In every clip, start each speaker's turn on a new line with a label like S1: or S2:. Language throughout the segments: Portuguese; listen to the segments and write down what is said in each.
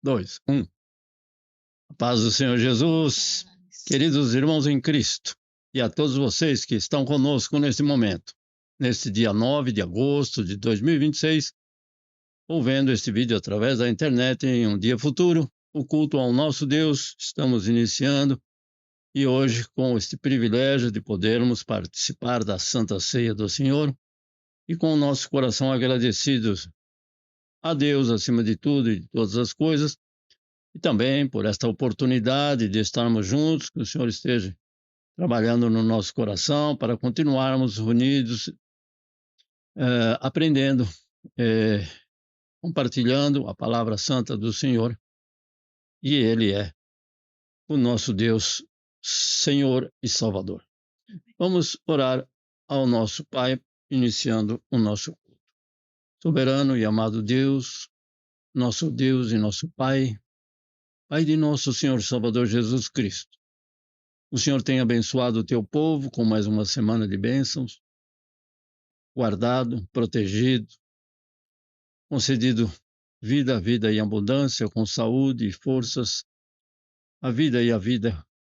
S1: 2, 1. A paz do Senhor Jesus, queridos irmãos em Cristo, e a todos vocês que estão conosco nesse momento, neste dia 9 de agosto de 2026, ou vendo este vídeo através da internet em um dia futuro, o culto ao nosso Deus, estamos iniciando, e hoje com este privilégio de podermos participar da Santa Ceia do Senhor, e com o nosso coração agradecidos a Deus acima de tudo e de todas as coisas, e também por esta oportunidade de estarmos juntos, que o Senhor esteja trabalhando no nosso coração para continuarmos unidos, aprendendo, compartilhando a palavra santa do Senhor. E Ele é o nosso Deus, Senhor e Salvador. Vamos orar ao nosso Pai, iniciando o nosso culto. Soberano e amado Deus e nosso Pai, Pai de nosso Senhor Salvador Jesus Cristo. O Senhor tem abençoado o teu povo com mais uma semana de bênçãos, guardado, protegido, concedido vida e abundância, com saúde e forças, a vida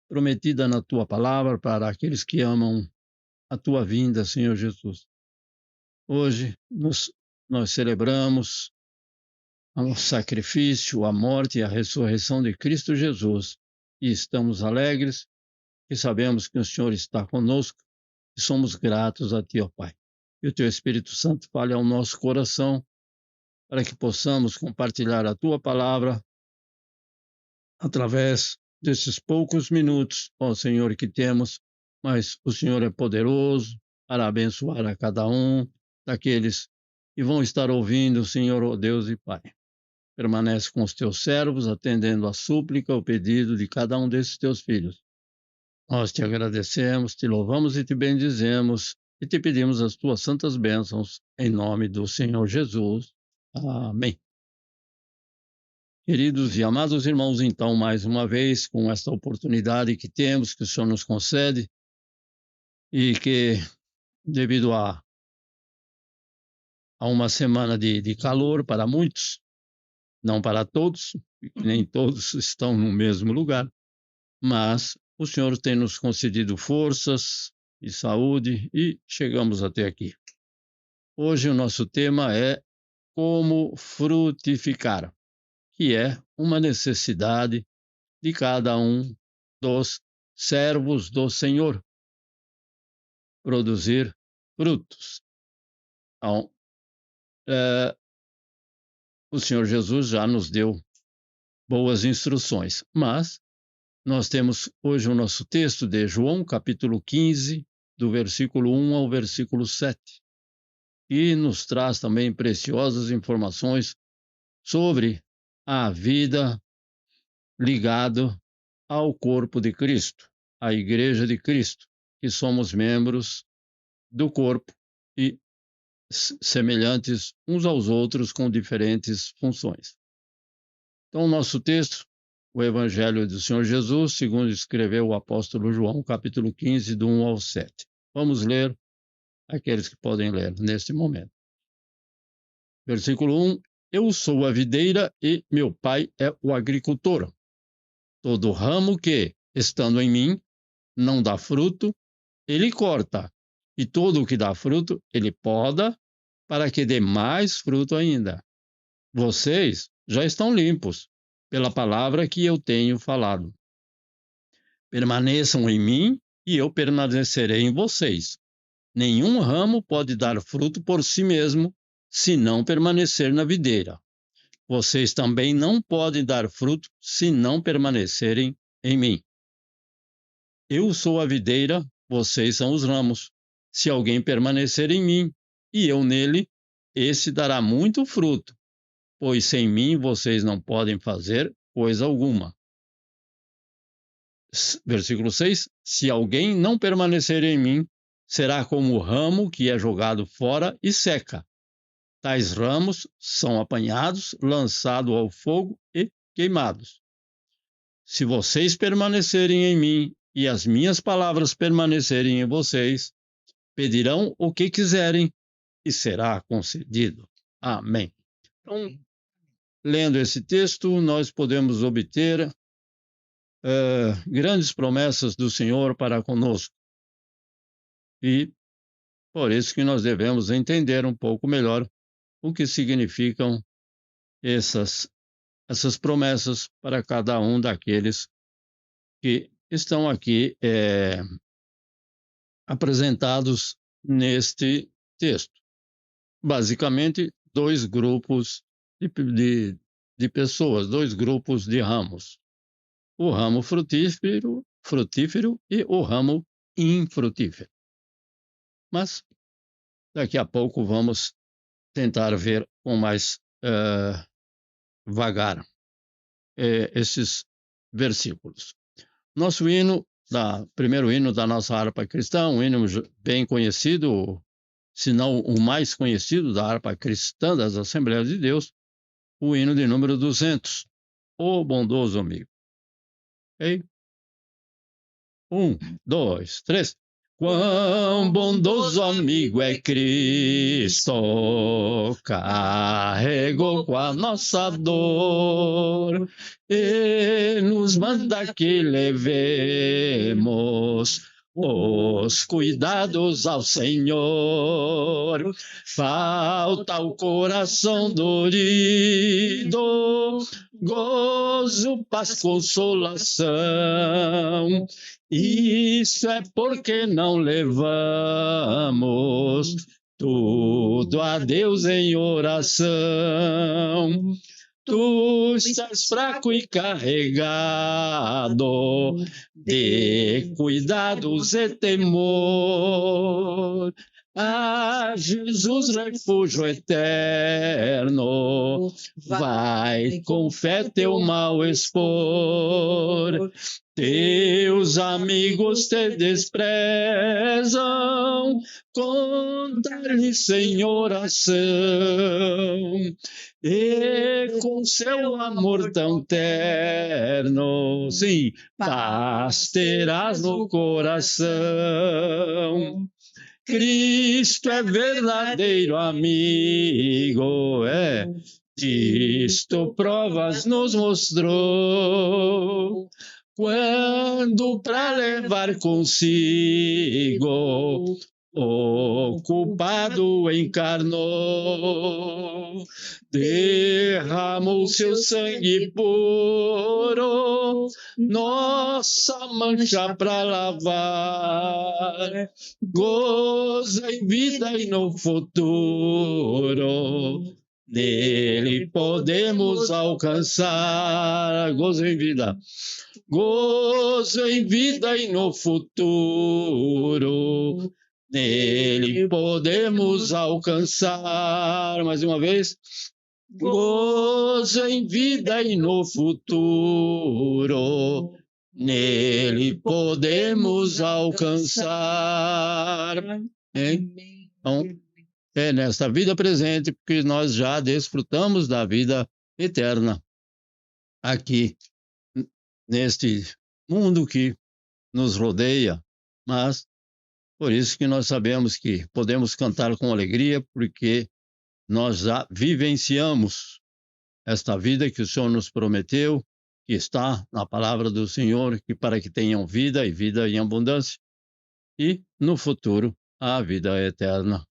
S1: prometida na tua palavra para aqueles que amam a tua vinda, Senhor Jesus. Hoje nós celebramos o sacrifício, a morte e a ressurreição de Cristo Jesus e estamos alegres e sabemos que o Senhor está conosco e somos gratos a Ti, ó Pai. E o Teu Espírito Santo fale ao nosso coração para que possamos compartilhar a Tua palavra através desses poucos minutos, ó Senhor, que temos, mas o Senhor é poderoso para abençoar a cada um daqueles que vão estar ouvindo, Senhor, ó Deus e Pai. Permanece com os Teus servos, atendendo a súplica, o pedido de cada um desses Teus filhos. Nós te agradecemos, te louvamos e te bendizemos e te pedimos as Tuas santas bênçãos, em nome do Senhor Jesus. Amém. Queridos e amados irmãos, então, mais uma vez, com esta oportunidade que temos, que o Senhor nos concede, e que, devido a uma semana de calor para muitos, não para todos, nem todos estão no mesmo lugar, mas o Senhor tem nos concedido forças e saúde e chegamos até aqui. Hoje o nosso tema é como frutificar, que é uma necessidade de cada um dos servos do Senhor, produzir frutos. Então, o Senhor Jesus já nos deu boas instruções, mas nós temos hoje o nosso texto de João, capítulo 15, do versículo 1 ao versículo 7, e nos traz também preciosas informações sobre a vida ligada ao corpo de Cristo, à Igreja de Cristo, que somos membros do corpo e semelhantes uns aos outros com diferentes funções. Então, o nosso texto, o Evangelho do Senhor Jesus, segundo escreveu o apóstolo João, capítulo 15, do 1 ao 7. Vamos ler, aqueles que podem ler neste momento. Versículo 1. Eu sou a videira e meu pai é o agricultor. Todo ramo que, estando em mim, não dá fruto, ele corta, e todo o que dá fruto, ele poda, para que dê mais fruto ainda. Vocês já estão limpos, pela palavra que eu tenho falado. Permaneçam em mim, e eu permanecerei em vocês. Nenhum ramo pode dar fruto por si mesmo, se não permanecer na videira. Vocês também não podem dar fruto, se não permanecerem em mim. Eu sou a videira, vocês são os ramos. Se alguém permanecer em mim, e eu nele, esse dará muito fruto, pois sem mim vocês não podem fazer coisa alguma. Versículo 6. Se alguém não permanecer em mim, será como o ramo que é jogado fora e seca. Tais ramos são apanhados, lançados ao fogo e queimados. Se vocês permanecerem em mim e as minhas palavras permanecerem em vocês, pedirão o que quiserem e será concedido. Amém. Então, lendo esse texto, nós podemos obter grandes promessas do Senhor para conosco. E por isso que nós devemos entender um pouco melhor o que significam essas promessas para cada um daqueles que estão aqui apresentados neste texto. Basicamente, dois grupos de pessoas, dois grupos de ramos. O ramo frutífero e o ramo infrutífero. Mas daqui a pouco vamos tentar ver com mais vagar esses versículos. Nosso hino, primeiro hino da nossa harpa cristã, um hino bem conhecido, se não o mais conhecido da harpa cristã das Assembleias de Deus, o hino de número 200, O Bondoso Amigo. Ok? 1, 2, 3. Quão bondoso amigo é Cristo, carregou com a nossa dor e nos manda que levemos os cuidados ao Senhor. Falta o coração dorido, gozo, paz, consolação. Isso é porque não levamos tudo a Deus em oração. Tu estás fraco e carregado de cuidados e temor. Ah, Jesus, refúgio eterno, vai com fé teu mal expor. Teus amigos te desprezam, conta-lhes em oração, e com seu amor tão terno, sim, paz terás no coração. Cristo é verdadeiro amigo, disto provas nos mostrou, quando para levar consigo o culpado encarnou, derramou seu sangue puro, nossa mancha para lavar, goza em vida e no futuro, nele podemos alcançar gozo em vida. Gozo em vida e no futuro, nele podemos alcançar. Mais uma vez. Gozo em vida e no futuro, nele podemos alcançar. Então, é nesta vida presente, porque nós já desfrutamos da vida eterna aqui, neste mundo que nos rodeia, mas por isso que nós sabemos que podemos cantar com alegria, porque nós já vivenciamos esta vida que o Senhor nos prometeu, que está na palavra do Senhor, que para que tenham vida e vida em abundância, e no futuro a vida eterna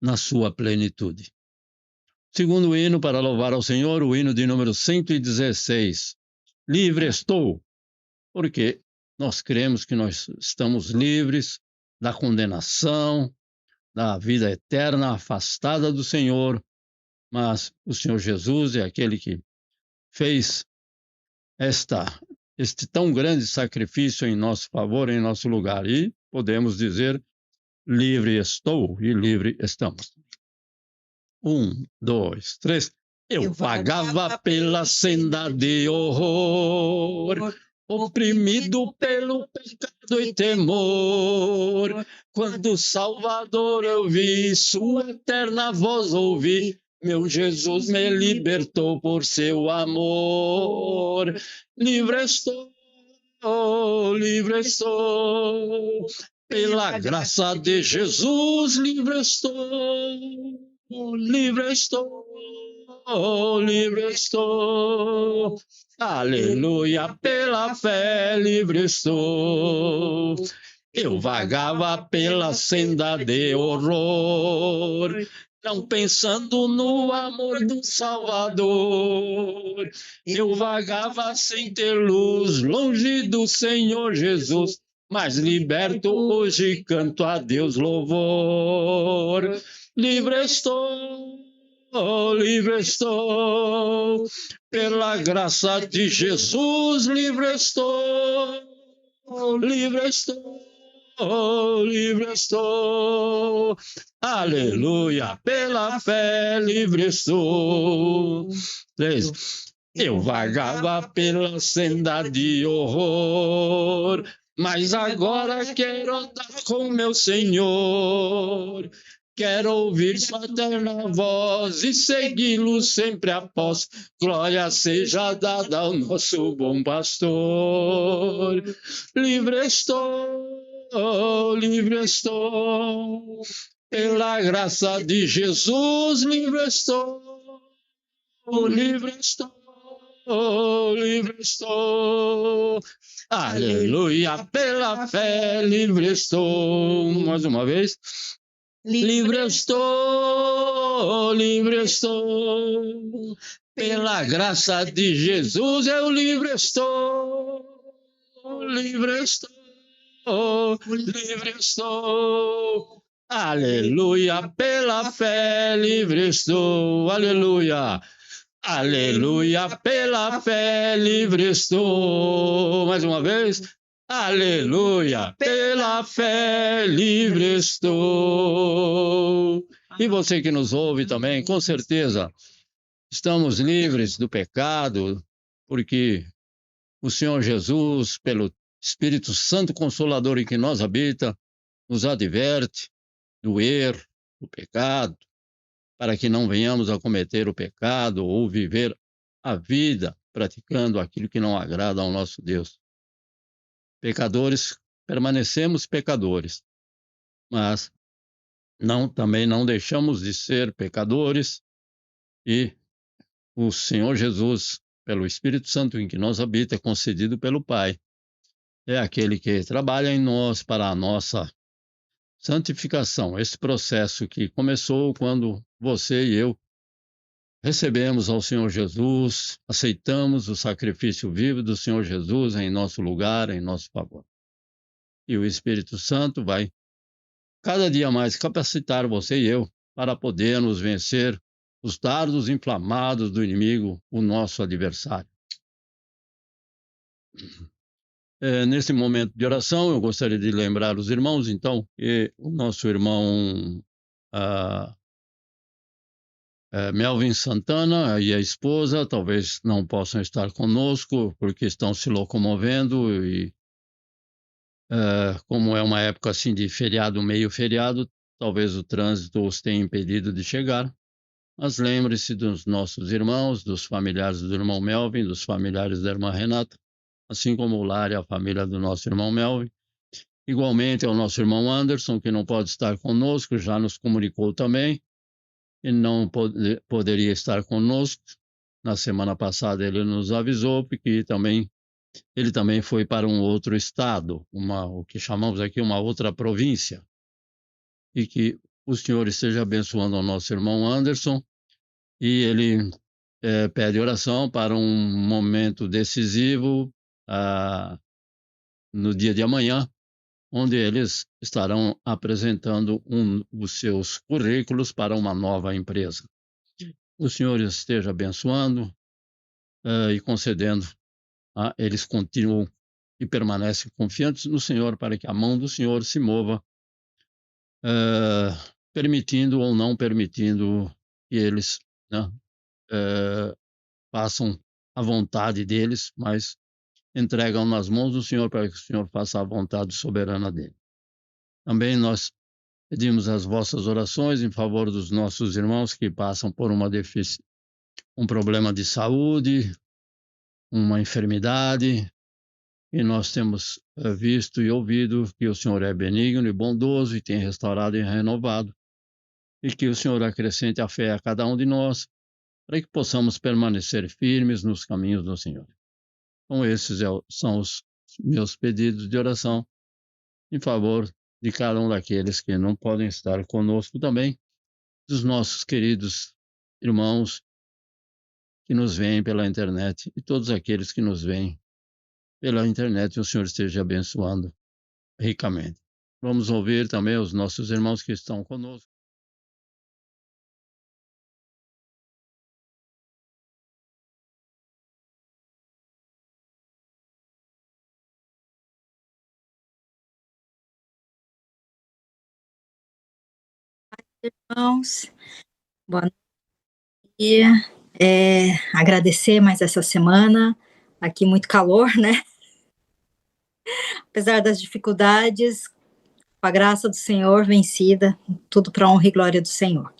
S1: na sua plenitude. Segundo hino para louvar ao Senhor, o hino de número 116. Livre estou, porque nós cremos que nós estamos livres da condenação, da vida eterna, afastada do Senhor, mas o Senhor Jesus é aquele que fez este tão grande sacrifício em nosso favor, em nosso lugar, e podemos dizer, livre estou e livre estamos. 1, 2, 3. Eu vagava pela senda de horror, oprimido pelo pecado e temor. Quando o Salvador eu vi, sua eterna voz ouvi, meu Jesus me libertou por seu amor. Livre estou, pela graça de Jesus, livre estou. Livre estou, livre estou. Aleluia, pela fé livre estou. Eu vagava pela senda de horror, não pensando no amor do Salvador. Eu vagava sem ter luz, longe do Senhor Jesus, mas liberto hoje canto a Deus louvor. Livre estou, livre estou, pela graça de Jesus, livre estou, livre estou. Livre estou, aleluia, pela fé livre estou. 3. Eu vagava pela senda de horror, mas agora quero andar com meu Senhor. Quero ouvir sua eterna voz e segui-lo sempre após. Glória seja dada ao nosso bom pastor. Livre estou, pela graça de Jesus, livre estou, livre estou, livre estou. Aleluia, pela fé, livre estou. Mais uma vez. Livre estou, pela graça de Jesus, eu livre estou, livre estou, aleluia, pela fé livre estou, aleluia, aleluia, pela fé livre estou, mais uma vez, aleluia, pela fé livre estou. E você que nos ouve também, com certeza, estamos livres do pecado, porque o Senhor Jesus, pelo Espírito Santo Consolador em que nós habita, nos adverte do erro, do pecado, para que não venhamos a cometer o pecado ou viver a vida praticando aquilo que não agrada ao nosso Deus. Pecadores, permanecemos pecadores, mas também não deixamos de ser pecadores e o Senhor Jesus, pelo Espírito Santo em que nós habita, é concedido pelo Pai. É aquele que trabalha em nós para a nossa santificação. Esse processo que começou quando você e eu recebemos ao Senhor Jesus, aceitamos o sacrifício vivo do Senhor Jesus em nosso lugar, em nosso favor. E o Espírito Santo vai cada dia mais capacitar você e eu para podermos vencer os dardos inflamados do inimigo, o nosso adversário. Nesse momento de oração, eu gostaria de lembrar os irmãos, então, que o nosso irmão Melvin Santana e a esposa talvez não possam estar conosco porque estão se locomovendo e como é uma época assim de feriado, meio feriado, talvez o trânsito os tenha impedido de chegar. Mas lembre-se dos nossos irmãos, dos familiares do irmão Melvin, dos familiares da irmã Renata, assim como o lar e a família do nosso irmão Melvin. Igualmente ao nosso irmão Anderson, que não pode estar conosco, já nos comunicou também, e não poderia estar conosco. Na semana passada ele nos avisou, porque ele também foi para um outro estado, o que chamamos aqui uma outra província. E que o Senhor esteja abençoando ao nosso irmão Anderson, e ele pede oração para um momento decisivo no dia de amanhã, onde eles estarão apresentando os seus currículos para uma nova empresa. O Senhor esteja abençoando e concedendo, eles continuam e permanecem confiantes no Senhor para que a mão do Senhor se mova, permitindo ou não permitindo que eles façam a vontade deles, mas entregam nas mãos do Senhor para que o Senhor faça a vontade soberana dele. Também nós pedimos as vossas orações em favor dos nossos irmãos que passam por um problema de saúde, uma enfermidade, e nós temos visto e ouvido que o Senhor é benigno e bondoso e tem restaurado e renovado, e que o Senhor acrescente a fé a cada um de nós, para que possamos permanecer firmes nos caminhos do Senhor. Então, esses são os meus pedidos de oração em favor de cada um daqueles que não podem estar conosco também, dos nossos queridos irmãos que nos veem pela internet e todos aqueles que nos veem pela internet, o Senhor esteja abençoando ricamente. Vamos ouvir também os nossos irmãos que estão conosco.
S2: Irmãos, boa noite. Agradecer mais essa semana. Aqui muito calor, né? Apesar das dificuldades, com a graça do Senhor vencida, tudo para a honra e glória do Senhor.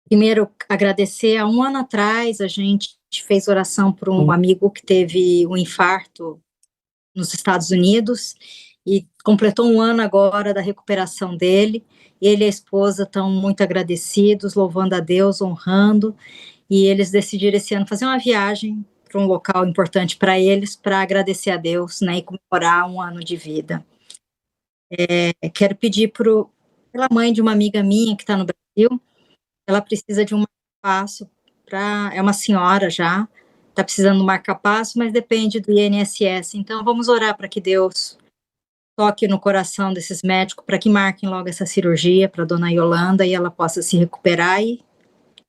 S2: Primeiro, agradecer. Há um ano atrás, a gente fez oração por um amigo que teve um infarto nos Estados Unidos e completou um ano agora da recuperação dele. Ele e a esposa estão muito agradecidos, louvando a Deus, honrando, e eles decidiram esse ano fazer uma viagem para um local importante para eles, para agradecer a Deus, né, e comemorar um ano de vida. Quero pedir pela mãe de uma amiga minha que está no Brasil. Ela precisa de um marca-passo, é uma senhora já, está precisando de um marca-passo, mas depende do INSS. Então, vamos orar para que Deus toque no coração desses médicos, para que marquem logo essa cirurgia para a dona Yolanda e ela possa se recuperar e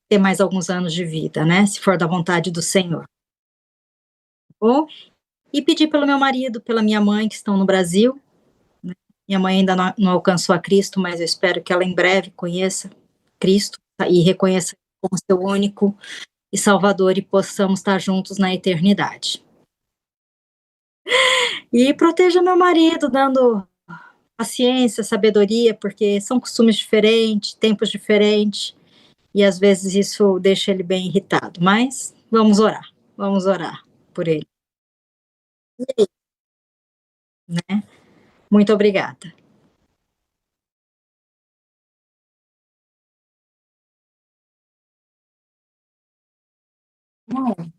S2: ter mais alguns anos de vida, né? Se for da vontade do Senhor. Bom, e pedir pelo meu marido, pela minha mãe, que estão no Brasil. Né? Minha mãe ainda não alcançou a Cristo, mas eu espero que ela em breve conheça Cristo e reconheça como seu único e Salvador e possamos estar juntos na eternidade. E proteja meu marido, dando paciência, sabedoria, porque são costumes diferentes, tempos diferentes, e às vezes isso deixa ele bem irritado. Mas vamos orar por ele. Né? Muito obrigada.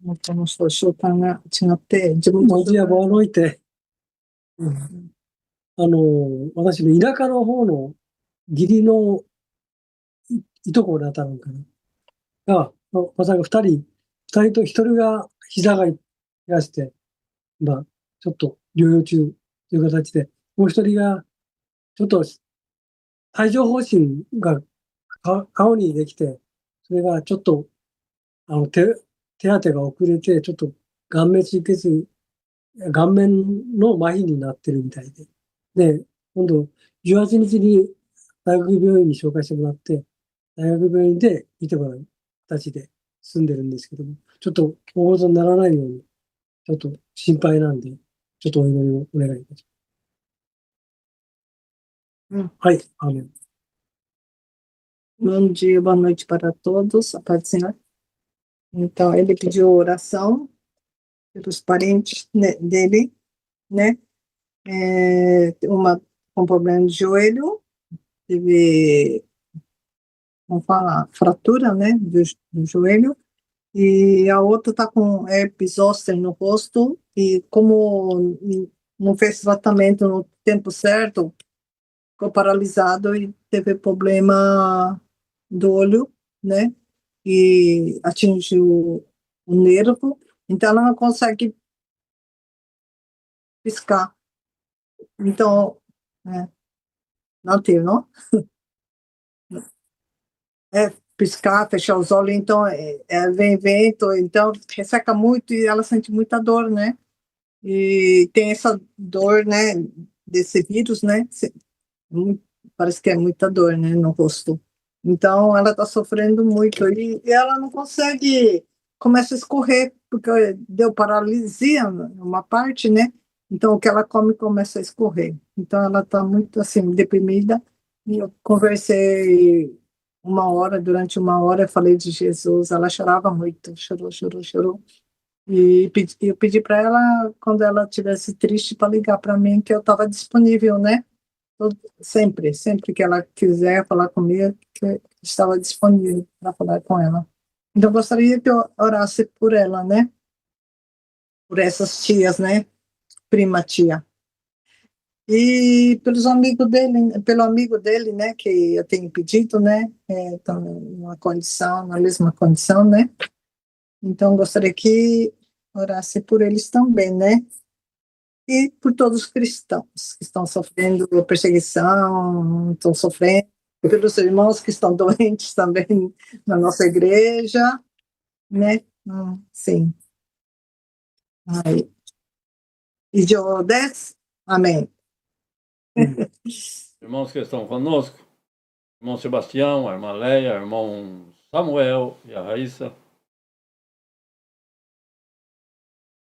S3: もこの人、習慣が違って、自分の親棒を置いて、私の田舎の方の義理のいとこに当たるんかな。が、まさか二人と一人が膝がいらして、まあ、ちょっと療養中という形で、もう一人が、ちょっと帯状疱疹が顔にできて、それがちょっと、手当てが遅れて、ちょっと顔面の麻痺になってるみたいで。で、今度、18日に大学病院に紹介してもらって、大学病院で見てもらう形で住んでるんですけども、ちょっと大事にならないように、ちょっと心配なんで、ちょっとお祈りをお願いいたします。はい、アーメン。
S4: Bom dia, boa noite para todos, a paz do Senhor. Então, ele pediu oração pelos parentes dele, né? Uma com problema de joelho, teve, vamos falar, fratura, né, do joelho, e a outra tá com herpes zoster no rosto, e como não fez tratamento no tempo certo, ficou paralisado e teve problema do olho, né? E atingiu o nervo, então ela não consegue piscar. Então, não tem, não? Piscar, fechar os olhos, então vem vento, então resseca muito e ela sente muita dor, né? E tem essa dor, né, desse vírus, né? Parece que é muita dor, né, no rosto. Então, ela está sofrendo muito e ela não consegue, começa a escorrer, porque deu paralisia numa parte, né? Então, o que ela come começa a escorrer. Então, ela está muito, assim, deprimida. E eu conversei durante uma hora, eu falei de Jesus, ela chorava muito, chorou. E eu pedi para ela, quando ela estivesse triste, para ligar para mim, que eu estava disponível, né? sempre que ela quiser falar comigo, que estava disponível para falar com ela. Então, gostaria que eu orasse por ela, né? Por essas tias, né? Prima tia. E pelos amigos dele, pelo amigo dele, né? Que eu tenho pedido, né? Estão numa condição, na mesma condição, né? Então, gostaria que orasse por eles também, né? E por todos os cristãos que estão sofrendo perseguição, estão sofrendo, pelos irmãos que estão doentes também na nossa igreja, né? Sim. Aí. E eu desço. Amém.
S1: Irmãos que estão conosco, irmão Sebastião, a irmã Leia, irmão Samuel e a Raíssa.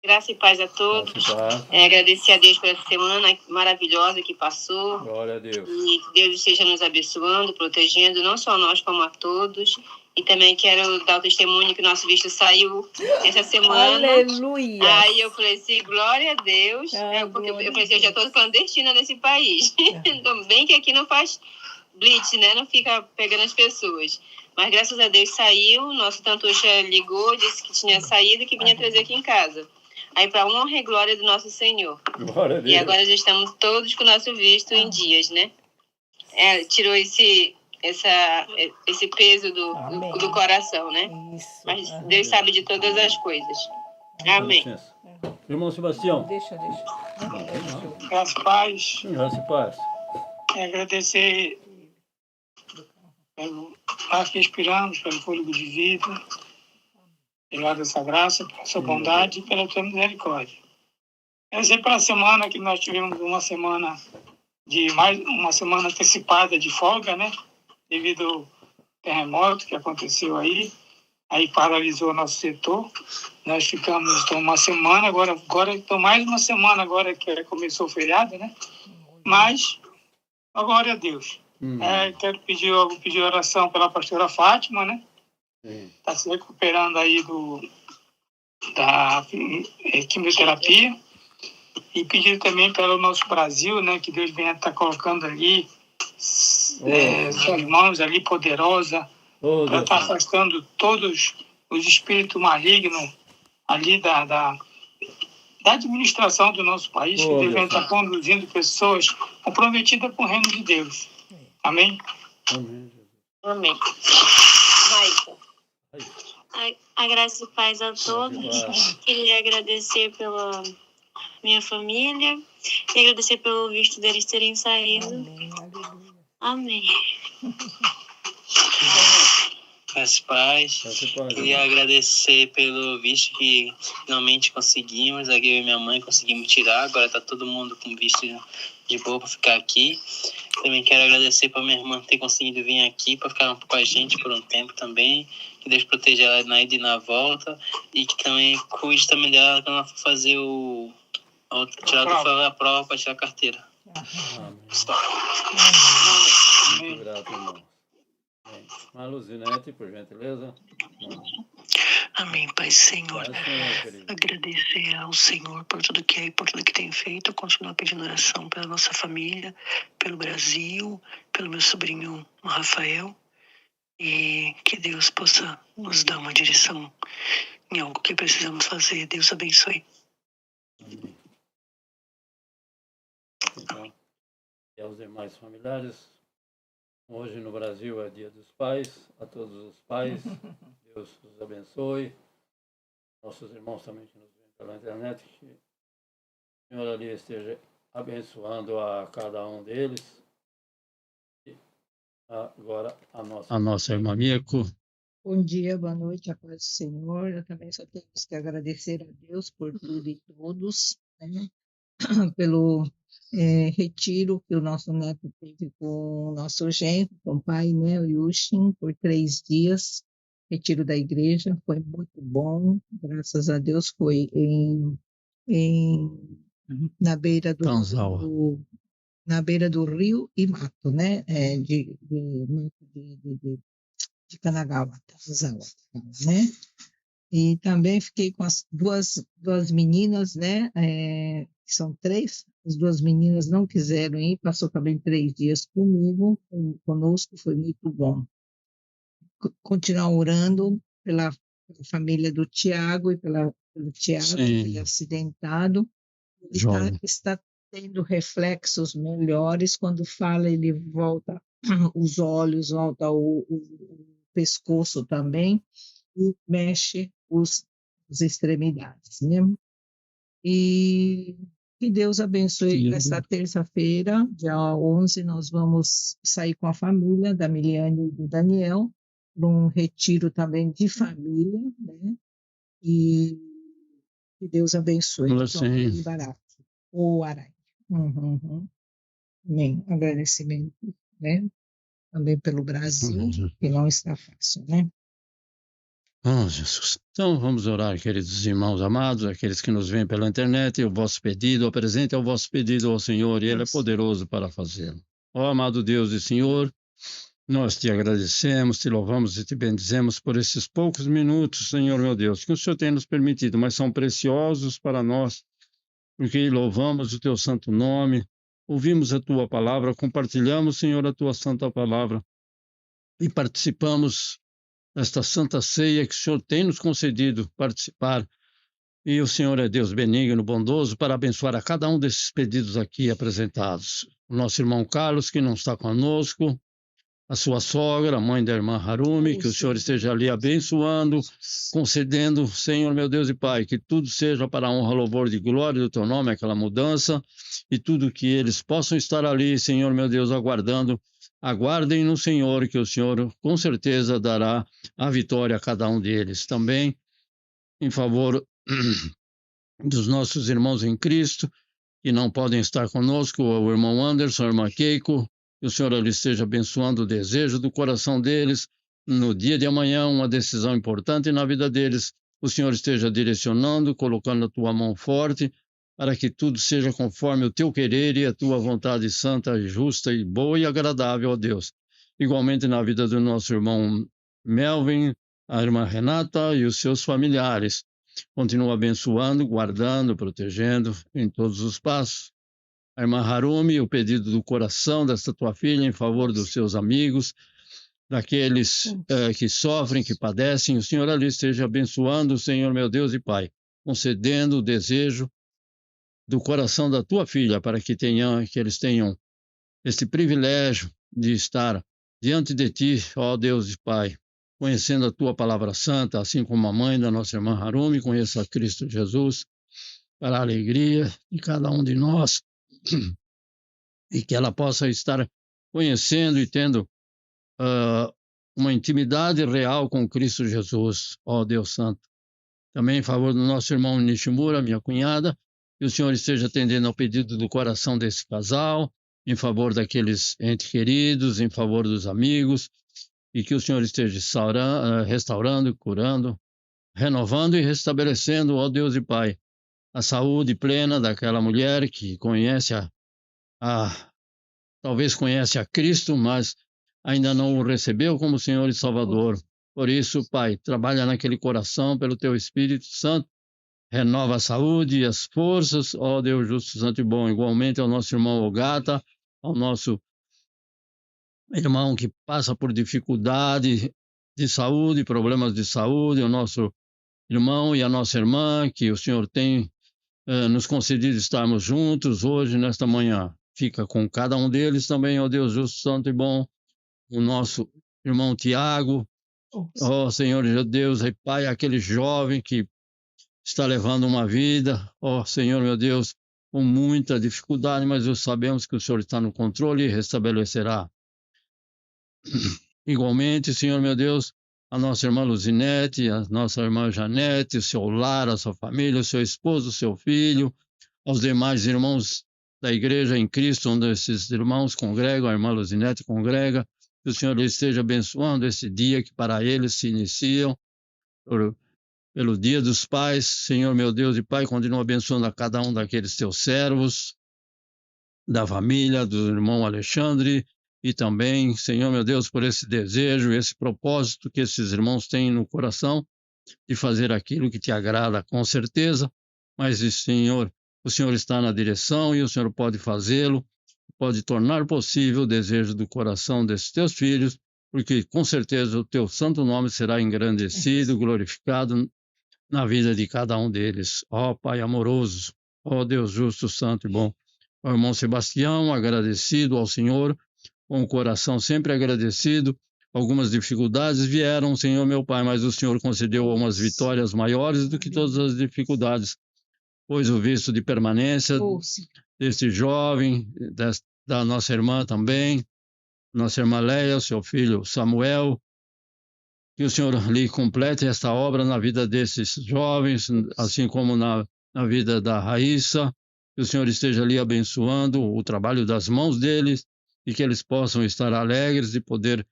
S5: Graça e paz a todos. Agradecer a Deus por essa semana maravilhosa que passou.
S1: Glória a Deus.
S5: E que Deus esteja nos abençoando, protegendo, não só nós, como a todos. E também quero dar o testemunho que o nosso visto saiu essa semana.
S6: Aleluia!
S5: Aí eu falei assim, glória a Deus. Porque eu falei assim, eu já estou clandestina nesse país. Então, bem que aqui não faz blitz, né? Não fica pegando as pessoas. Mas graças a Deus saiu. Nosso Tantuxa ligou, disse que tinha saído e que vinha trazer aqui em casa. Aí, para honra e glória do nosso Senhor.
S1: Glória a Deus.
S5: E agora já estamos todos com o nosso visto em dias, né? Tirou esse peso do coração, né?
S6: Isso.
S5: Mas Deus sabe de todas as coisas. Amém.
S1: Irmão Sebastião.
S6: Deixa.
S7: Graças a paz.
S1: Graças e paz.
S7: Agradecer pelo ar que respiramos, pelo fôlego de vida, pela dessa graça, pela sua bondade e pela tua misericórdia. Agradecer pela semana que nós tivemos uma semana antecipada de folga, né? Devido ao terremoto que aconteceu aí paralisou o nosso setor. Nós ficamos uma semana, agora estou mais uma semana agora que começou o feriado, né? Mas, glória a Deus. Quero pedir oração pela pastora Fátima, né? Está se recuperando aí da quimioterapia. E pedir também pelo nosso Brasil, né? Que Deus venha estar colocando ali suas mãos ali poderosa para estar afastando todos os espíritos malignos ali da administração do nosso país, que Deus venha estar conduzindo pessoas comprometidas com o reino de Deus. Amém?
S5: Amém.
S8: A graça e paz a todos. Queria agradecer pela minha família e agradecer pelo visto deles terem saído. Amém.
S9: Graças e paz. Queria agradecer pelo visto que finalmente conseguimos. Aqui eu e minha mãe conseguimos tirar. Agora está todo mundo com visto de boa para ficar aqui. Também quero agradecer para minha irmã ter conseguido vir aqui para ficar com a gente por um tempo também. Que Deus proteja ela na ida e na volta. E que também cuide também dela quando ela for fazer a prova para tirar a carteira.
S1: Muito grato, irmão. A Luzinete, por gentileza.
S10: Amém, Pai Senhor. Agradecer ao Senhor por tudo que é e por tudo que tem feito. Continuar pedindo oração pela nossa família, pelo Brasil, pelo meu sobrinho Rafael. E que Deus possa nos dar uma direção em algo que precisamos fazer. Deus abençoe.
S1: Amém. Então, e aos demais familiares, hoje no Brasil é Dia dos Pais, a todos os pais, Deus os abençoe. Nossos irmãos também que nos veem pela internet, que o Senhor ali esteja abençoando a cada um deles. E agora a nossa irmã Mieko.
S6: Bom dia, boa noite, a paz do Senhor. Eu também só temos que agradecer a Deus por tudo e todos, né? Pelo retiro que o nosso neto teve com o nosso genro, com o pai, né, o Yushin, por 3 dias. Retiro da igreja, foi muito bom, graças a Deus. Foi na beira do rio e mato, né, de Kanagawa, Tanzawa, né. E também fiquei com as duas meninas, né, que são 3, As 2 meninas não quiseram ir, passou também 3 dias conosco, foi muito bom. Continuar orando pela família do Tiago e pelo Tiago, que
S1: Sim,
S6: foi acidentado. Ele
S1: joia.
S6: está tendo reflexos melhores. Quando fala, ele volta os olhos, volta o pescoço também, e mexe as extremidades, né? E que Deus abençoe.
S1: Sim.
S6: Esta terça-feira, dia 11, nós vamos sair com a família da Miliane e do Daniel, para um retiro também de família, né? E que Deus abençoe.
S1: Fala
S6: Então,
S1: assim,
S6: barato. O Arai. Amém. Agradecimento, né? Também pelo Brasil, que não está fácil, né?
S1: Jesus. Então vamos orar, queridos irmãos amados, aqueles que nos veem pela internet, o vosso pedido, apresente o vosso pedido ao Senhor, e Ele é poderoso para fazê-lo. Ó amado Deus e Senhor, nós te agradecemos, te louvamos e te bendizemos por esses poucos minutos, Senhor meu Deus, que o Senhor tem nos permitido, mas são preciosos para nós, porque louvamos o teu santo nome, ouvimos a tua palavra, compartilhamos, Senhor, a tua santa palavra e participamos desta santa ceia que o Senhor tem nos concedido participar. E o Senhor é Deus benigno, bondoso, para abençoar a cada um desses pedidos aqui apresentados. O nosso irmão Carlos, que não está conosco, a sua sogra, a mãe da irmã Harumi, que o Senhor esteja ali abençoando, concedendo, Senhor meu Deus e Pai, que tudo seja para a honra, louvor e glória do teu nome, aquela mudança, e tudo que eles possam estar ali, Senhor meu Deus, aguardando. Aguardem no Senhor, que o Senhor com certeza dará a vitória a cada um deles. Também em favor dos nossos irmãos em Cristo, que não podem estar conosco, o irmão Anderson, a irmã Keiko, que o Senhor ali esteja abençoando o desejo do coração deles, no dia de amanhã, uma decisão importante na vida deles, o Senhor esteja direcionando, colocando a tua mão forte, para que tudo seja conforme o teu querer e a tua vontade santa, justa e boa e agradável, ó Deus. Igualmente na vida do nosso irmão Melvin, a irmã Renata e os seus familiares. Continua abençoando, guardando, protegendo em todos os passos. A irmã Harumi, o pedido do coração desta tua filha em favor dos seus amigos, daqueles que sofrem, que padecem, o Senhor ali esteja abençoando, Senhor meu Deus e Pai, concedendo o desejo do coração da tua filha, para que eles tenham esse privilégio de estar diante de ti, ó Deus e Pai, conhecendo a tua palavra santa, assim como a mãe da nossa irmã Harumi conheça Cristo Jesus, para a alegria de cada um de nós, e que ela possa estar conhecendo e tendo uma intimidade real com Cristo Jesus, ó Deus Santo. Também em favor do nosso irmão Nishimura, minha cunhada, que o Senhor esteja atendendo ao pedido do coração desse casal, em favor daqueles entes queridos, em favor dos amigos, e que o Senhor esteja restaurando, curando, renovando e restabelecendo, ó Deus e Pai, a saúde plena daquela mulher que conhece talvez conhece a Cristo, mas ainda não o recebeu como Senhor e Salvador. Por isso, Pai, trabalha naquele coração pelo Teu Espírito Santo, renova a saúde e as forças, ó Deus justo, santo e bom, igualmente ao nosso irmão Ogata, ao nosso irmão que passa por dificuldade de saúde, problemas de saúde, o nosso irmão e a nossa irmã, que o Senhor tem nos concedido estarmos juntos hoje, nesta manhã. Fica com cada um deles também, ó Deus justo, santo e bom, o nosso irmão Tiago, ó Senhor Deus e Pai, aquele jovem que está levando uma vida, ó Senhor meu Deus, com muita dificuldade, mas nós sabemos que o Senhor está no controle e restabelecerá. Igualmente, Senhor meu Deus, a nossa irmã Luzinete, a nossa irmã Janete, o seu lar, a sua família, o seu esposo, o seu filho, aos demais irmãos da igreja em Cristo, onde esses irmãos congregam, a irmã Luzinete congrega, que o Senhor esteja abençoando esse dia que para eles se iniciam, pelo Dia dos Pais. Senhor meu Deus e Pai, continua abençoando a cada um daqueles teus servos, da família, do irmão Alexandre, e também, Senhor meu Deus, por esse desejo, esse propósito que esses irmãos têm no coração de fazer aquilo que te agrada, com certeza, mas, Senhor, o Senhor está na direção e o Senhor pode fazê-lo, pode tornar possível o desejo do coração desses teus filhos, porque com certeza o teu santo nome será engrandecido, glorificado na vida de cada um deles. Ó Pai amoroso, ó Deus justo, santo e bom. O irmão Sebastião, agradecido ao Senhor, com o coração sempre agradecido. Algumas dificuldades vieram, Senhor meu Pai, mas o Senhor concedeu umas vitórias maiores do que todas as dificuldades, pois o visto de permanência desse jovem, da nossa irmã também, nossa irmã Leia, seu filho Samuel, que o Senhor lhe complete esta obra na vida desses jovens, assim como na vida da Raíssa, que o Senhor esteja ali abençoando o trabalho das mãos deles e que eles possam estar alegres de poder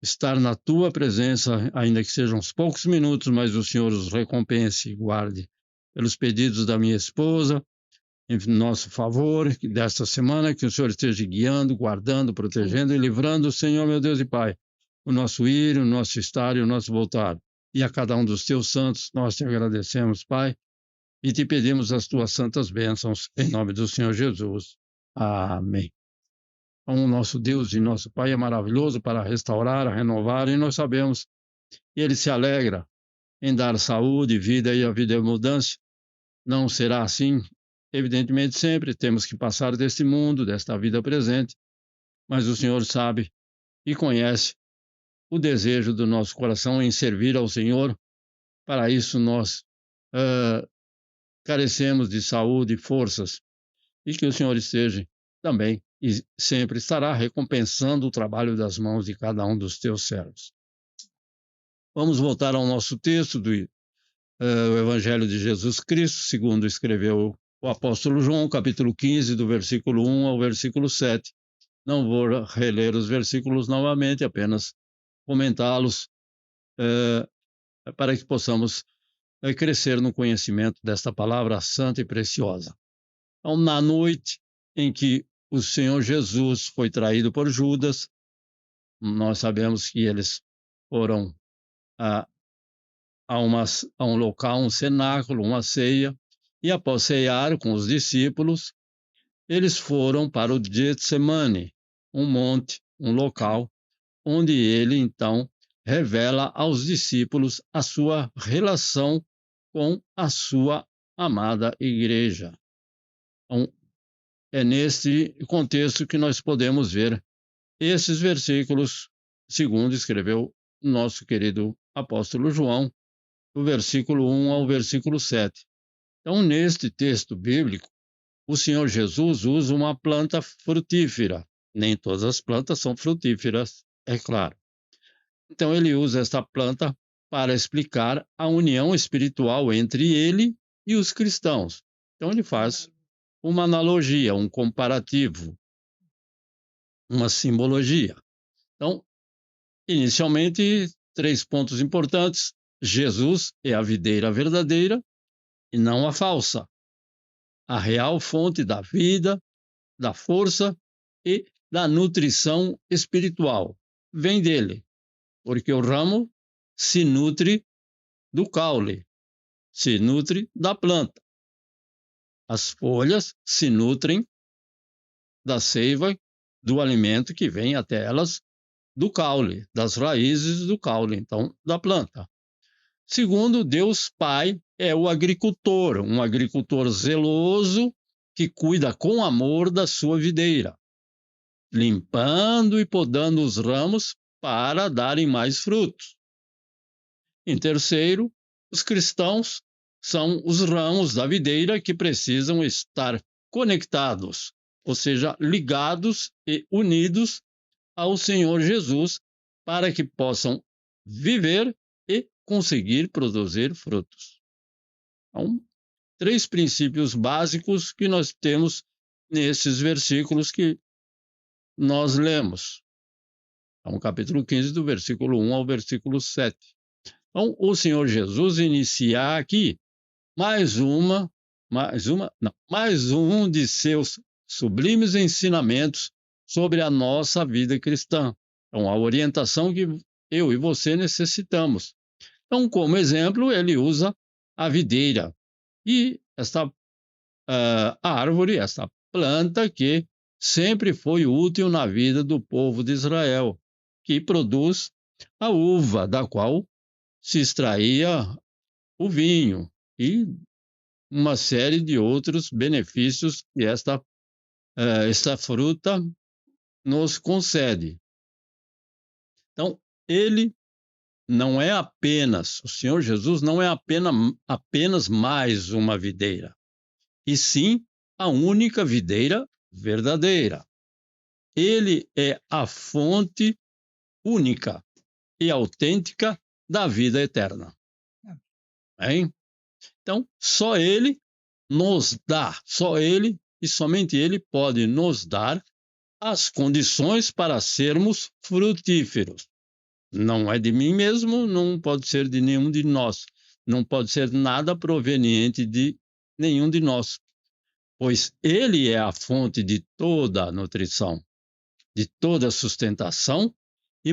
S1: estar na tua presença, ainda que sejam uns poucos minutos, mas o Senhor os recompense e guarde. Pelos pedidos da minha esposa, em nosso favor, desta semana, que o Senhor esteja guiando, guardando, protegendo e livrando, Senhor, meu Deus e Pai, o nosso ir, o nosso estar e o nosso voltar. E a cada um dos teus santos, nós te agradecemos, Pai, e te pedimos as tuas santas bênçãos, em nome do Senhor Jesus. Amém. Então, o nosso Deus e nosso Pai é maravilhoso para restaurar, renovar, e nós sabemos que Ele se alegra em dar saúde, vida e a vida em abundância. Não será assim, evidentemente, sempre. Temos que passar deste mundo, desta vida presente, mas o Senhor sabe e conhece o desejo do nosso coração em servir ao Senhor. Para isso, nós carecemos de saúde e forças, e que o Senhor esteja também e sempre estará recompensando o trabalho das mãos de cada um dos teus servos. Vamos voltar ao nosso texto do Evangelho de Jesus Cristo, segundo escreveu o apóstolo João, capítulo 15, do versículo 1 ao versículo 7. Não vou reler os versículos novamente, apenas comentá-los para que possamos crescer no conhecimento desta palavra santa e preciosa. Então, na noite em que o Senhor Jesus foi traído por Judas, nós sabemos que eles foram a um local, um cenáculo, uma ceia, e após ceiar com os discípulos, eles foram para o Getsemane, um monte, um local, onde ele, então, revela aos discípulos a sua relação com a sua amada igreja. Então, é neste contexto que nós podemos ver esses versículos, segundo escreveu nosso querido apóstolo João, do versículo 1 ao versículo 7. Então, neste texto bíblico, o Senhor Jesus usa uma planta frutífera. Nem todas as plantas são frutíferas, é claro. Então, ele usa esta planta para explicar a união espiritual entre ele e os cristãos. Então, ele faz uma analogia, um comparativo, uma simbologia. Então, inicialmente, 3 pontos importantes. Jesus é a videira verdadeira e não a falsa. A real fonte da vida, da força e da nutrição espiritual vem dele, porque o ramo se nutre do caule, se nutre da planta. As folhas se nutrem da seiva, do alimento que vem até elas do caule, das raízes do caule, então, da planta. Segundo, Deus Pai é o agricultor, um agricultor zeloso que cuida com amor da sua videira, limpando e podando os ramos para darem mais frutos. Em terceiro, os cristãos são os ramos da videira que precisam estar conectados, ou seja, ligados e unidos ao Senhor Jesus para que possam viver e conseguir produzir frutos. Então, 3 princípios básicos que nós temos nesses versículos que nós lemos. Então, capítulo 15, do versículo 1 ao versículo 7. Então, o Senhor Jesus inicia aqui mais um de seus sublimes ensinamentos sobre a nossa vida cristã. Então, a orientação que eu e você necessitamos. Então, como exemplo, ele usa a videira. E esta árvore, esta planta que sempre foi útil na vida do povo de Israel, que produz a uva, da qual se extraía o vinho e uma série de outros benefícios que esta fruta nos concede. Então, ele não é apenas, o Senhor Jesus não é apenas mais uma videira, e sim a única videira verdadeira. Ele é a fonte única e autêntica da vida eterna. Bem? Então, só ele nos dá, só ele e somente ele pode nos dar as condições para sermos frutíferos. Não é de mim mesmo, não pode ser de nenhum de nós, não pode ser nada proveniente de nenhum de nós, pois ele é a fonte de toda a nutrição, de toda a sustentação e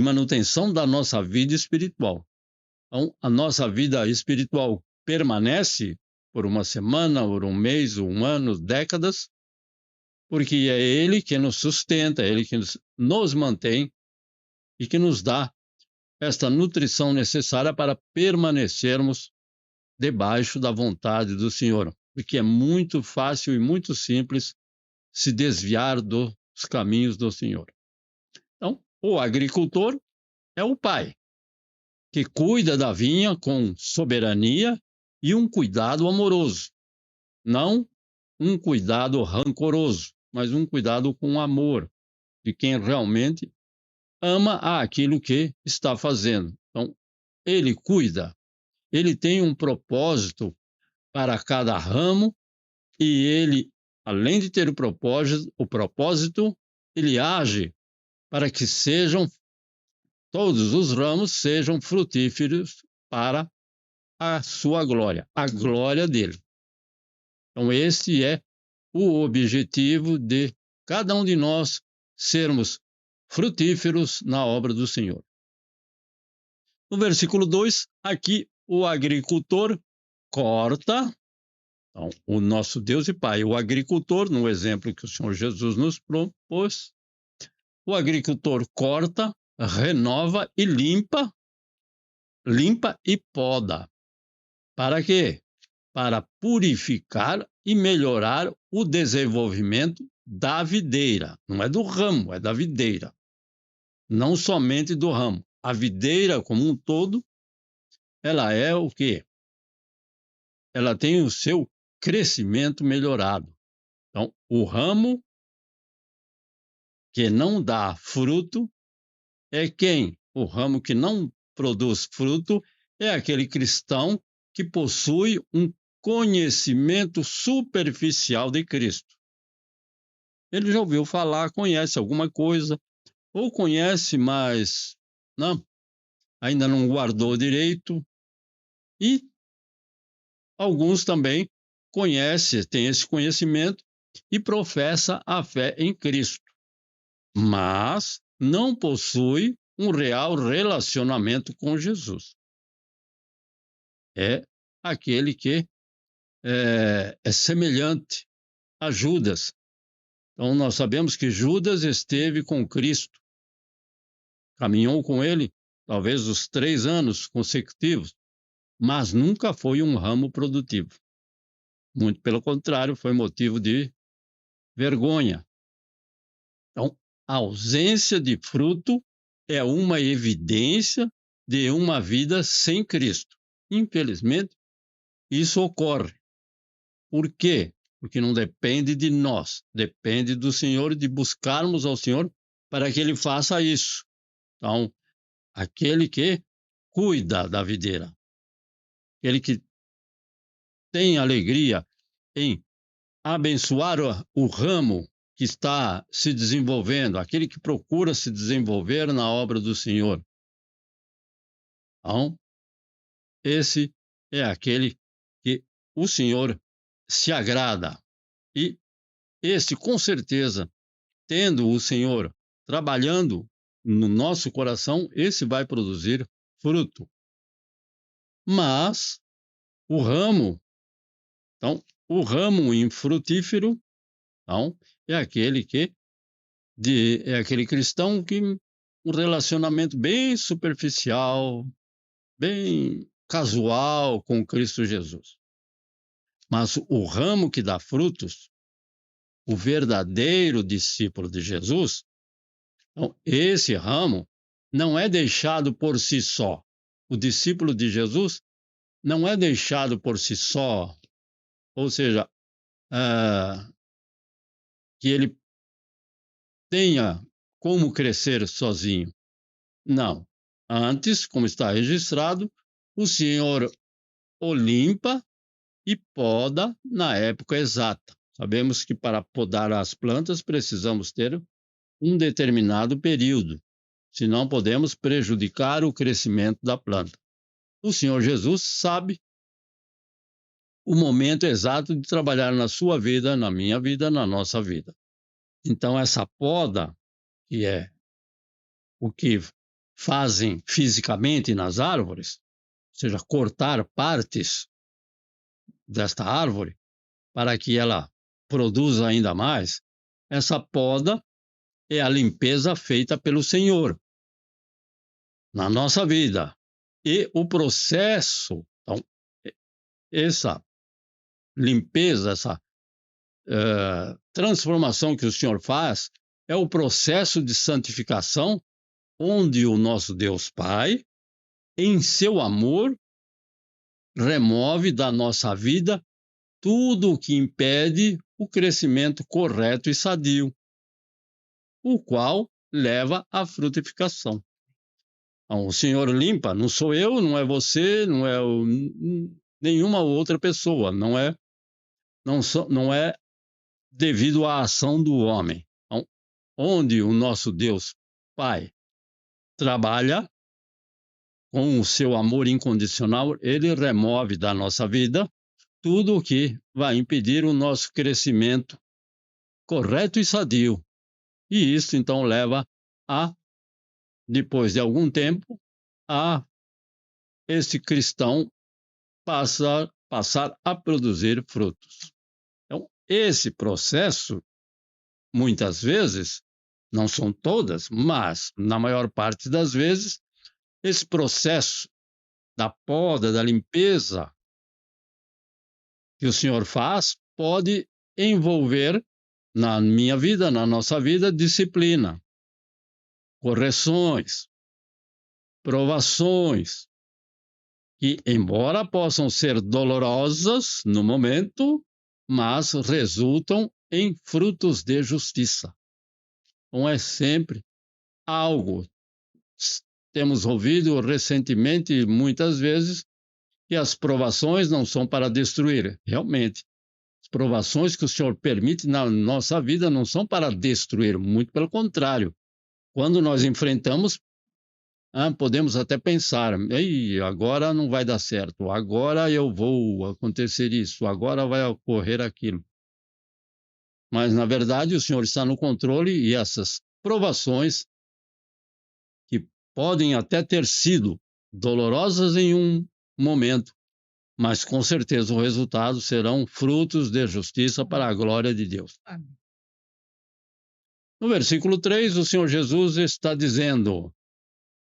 S1: manutenção da nossa vida espiritual. Então, a nossa vida espiritual permanece por uma semana, por um mês, um ano, décadas, porque é ele que nos sustenta, é ele que nos mantém e que nos dá esta nutrição necessária para permanecermos debaixo da vontade do Senhor, porque é muito fácil e muito simples se desviar dos caminhos do Senhor. Então, o agricultor é o pai, que cuida da vinha com soberania e um cuidado amoroso, não um cuidado rancoroso, mas um cuidado com amor, de quem realmente ama aquilo que está fazendo. Então, ele cuida, ele tem um propósito para cada ramo e ele, além de ter o propósito, ele age para que todos os ramos sejam frutíferos para a sua glória, a glória dele. Então, esse é o objetivo de cada um de nós sermos frutíferos na obra do Senhor. No versículo 2, aqui o agricultor corta, então, o nosso Deus e Pai, o agricultor, no exemplo que o Senhor Jesus nos propôs, o agricultor corta, renova e limpa e poda. Para quê? Para purificar e melhorar o desenvolvimento da videira. Não é do ramo, é da videira. Não somente do ramo. A videira como um todo, ela é o quê? Ela tem o seu crescimento melhorado. Então, o ramo que não dá fruto é quem? O ramo que não produz fruto é aquele cristão que possui um conhecimento superficial de Cristo. Ele já ouviu falar, conhece alguma coisa, ou conhece, mas não, ainda não guardou direito. E alguns também conhecem, têm esse conhecimento e professa a fé em Cristo, mas não possui um real relacionamento com Jesus. É aquele que é semelhante a Judas. Então, nós sabemos que Judas esteve com Cristo, caminhou com ele, talvez os 3 anos consecutivos, mas nunca foi um ramo produtivo. Muito pelo contrário, foi motivo de vergonha. Então, a ausência de fruto é uma evidência de uma vida sem Cristo. Infelizmente, isso ocorre. Por quê? Porque não depende de nós, depende do Senhor, de buscarmos ao Senhor para que Ele faça isso. Então, aquele que cuida da videira, aquele que tem alegria em abençoar o ramo que está se desenvolvendo, aquele que procura se desenvolver na obra do Senhor. Então, esse é aquele que o Senhor se agrada. E esse, com certeza, tendo o Senhor trabalhando no nosso coração, esse vai produzir fruto. Mas o ramo, então, o ramo infrutífero, então, é aquele cristão que um relacionamento bem superficial, bem casual com Cristo Jesus. Mas o ramo que dá frutos, o verdadeiro discípulo de Jesus, então, esse ramo não é deixado por si só. O discípulo de Jesus não é deixado por si só, ou seja, que ele tenha como crescer sozinho. Não. Antes, como está registrado, o Senhor o limpa e poda na época exata. Sabemos que para podar as plantas precisamos ter um determinado período, senão podemos prejudicar o crescimento da planta. O Senhor Jesus sabe o momento exato de trabalhar na sua vida, na minha vida, na nossa vida. Então, essa poda, que é o que fazem fisicamente nas árvores, ou seja, cortar partes desta árvore para que ela produza ainda mais, essa poda é a limpeza feita pelo Senhor na nossa vida. E o processo, então, essa limpeza, essa transformação que o Senhor faz, é o processo de santificação, onde o nosso Deus Pai, em seu amor, remove da nossa vida tudo o que impede o crescimento correto e sadio, o qual leva à frutificação. Então, o Senhor limpa, não sou eu, não é você, não é nenhuma outra pessoa, não é devido à ação do homem. Então, onde o nosso Deus Pai trabalha com o seu amor incondicional, ele remove da nossa vida tudo o que vai impedir o nosso crescimento correto e sadio. E isso, então, leva a, depois de algum tempo, a esse cristão passar a produzir frutos. Então, esse processo, muitas vezes, não são todas, mas na maior parte das vezes, esse processo da poda, da limpeza que o Senhor faz, pode envolver na minha vida, na nossa vida, disciplina, correções, provações, que, embora possam ser dolorosas no momento, mas resultam em frutos de justiça. Não é sempre algo. Temos ouvido recentemente, muitas vezes, que as provações não são para destruir. Realmente, as provações que o Senhor permite na nossa vida não são para destruir, muito pelo contrário. Quando nós enfrentamos, podemos até pensar, ei, agora não vai dar certo, agora eu vou acontecer isso, agora vai ocorrer aquilo. Mas, na verdade, o Senhor está no controle e essas provações, que podem até ter sido dolorosas em um momento, mas com certeza o resultado serão frutos de justiça para a glória de Deus. Amém. No versículo 3, o Senhor Jesus está dizendo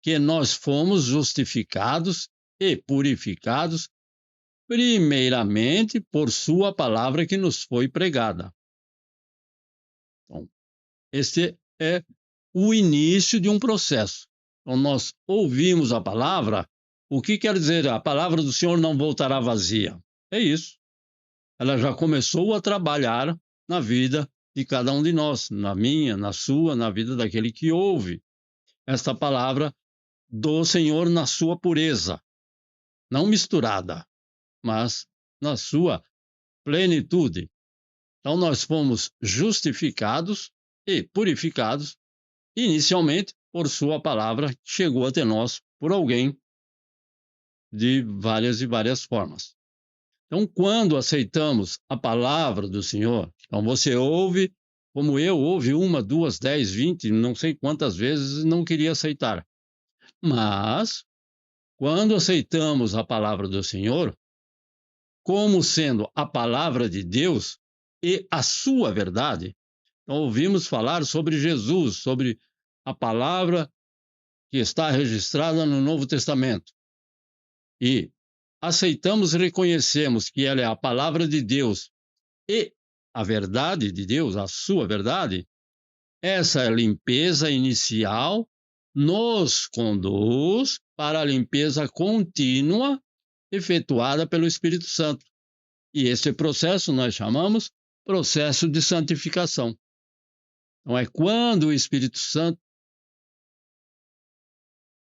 S1: que nós fomos justificados e purificados primeiramente por sua palavra que nos foi pregada. Então, este é o início de um processo. Então, nós ouvimos a palavra. O que quer dizer? A palavra do Senhor não voltará vazia. É isso. Ela já começou a trabalhar na vida de cada um de nós, na minha, na sua, na vida daquele que ouve esta palavra do Senhor na sua pureza, não misturada, mas na sua plenitude. Então, nós fomos justificados e purificados inicialmente por sua palavra, que chegou até nós por alguém de várias e várias formas. Então, quando aceitamos a palavra do Senhor, então você ouve, como eu, ouve 1, 2, 10, 20, não sei quantas vezes, não queria aceitar. Mas, quando aceitamos a palavra do Senhor, como sendo a palavra de Deus e a sua verdade. Então, ouvimos falar sobre Jesus, sobre a palavra que está registrada no Novo Testamento. E aceitamos e reconhecemos que ela é a palavra de Deus e a verdade de Deus, a sua verdade. Essa limpeza inicial nos conduz para a limpeza contínua efetuada pelo Espírito Santo. E esse processo nós chamamos processo de santificação. Então, é quando o Espírito Santo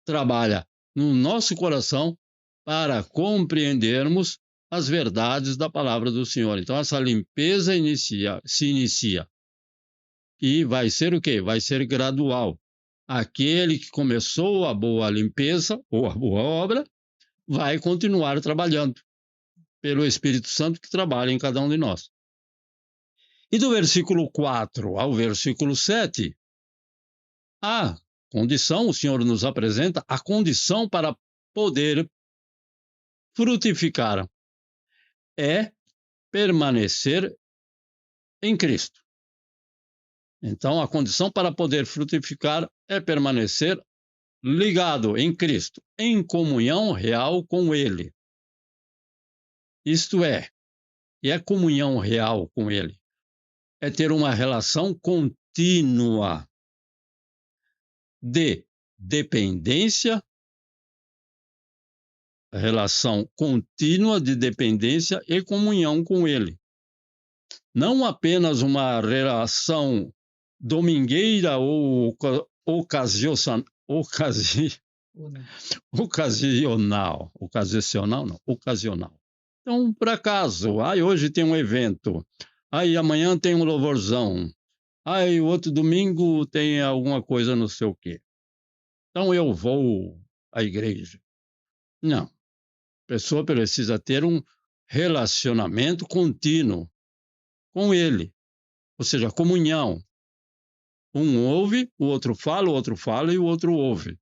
S1: trabalha no nosso coração para compreendermos as verdades da palavra do Senhor. Então, essa limpeza se inicia. E vai ser o quê? Vai ser gradual. Aquele que começou a boa limpeza, ou a boa obra, vai continuar trabalhando pelo Espírito Santo que trabalha em cada um de nós. E do versículo 4 ao versículo 7, a condição, o Senhor nos apresenta a condição para poder frutificar, é permanecer em Cristo. Então, a condição para poder frutificar é permanecer ligado em Cristo, em comunhão real com Ele. Isto é, e é comunhão real com Ele. É ter uma relação contínua de dependência, relação contínua de dependência e comunhão com Ele. Não apenas uma relação domingueira ou ocasional. Então, por acaso, hoje tem um evento, amanhã tem um louvorzão, o outro domingo tem alguma coisa não sei o quê. Então eu vou à igreja. Não. A pessoa precisa ter um relacionamento contínuo com Ele, ou seja, comunhão. Um ouve, o outro fala e o outro ouve.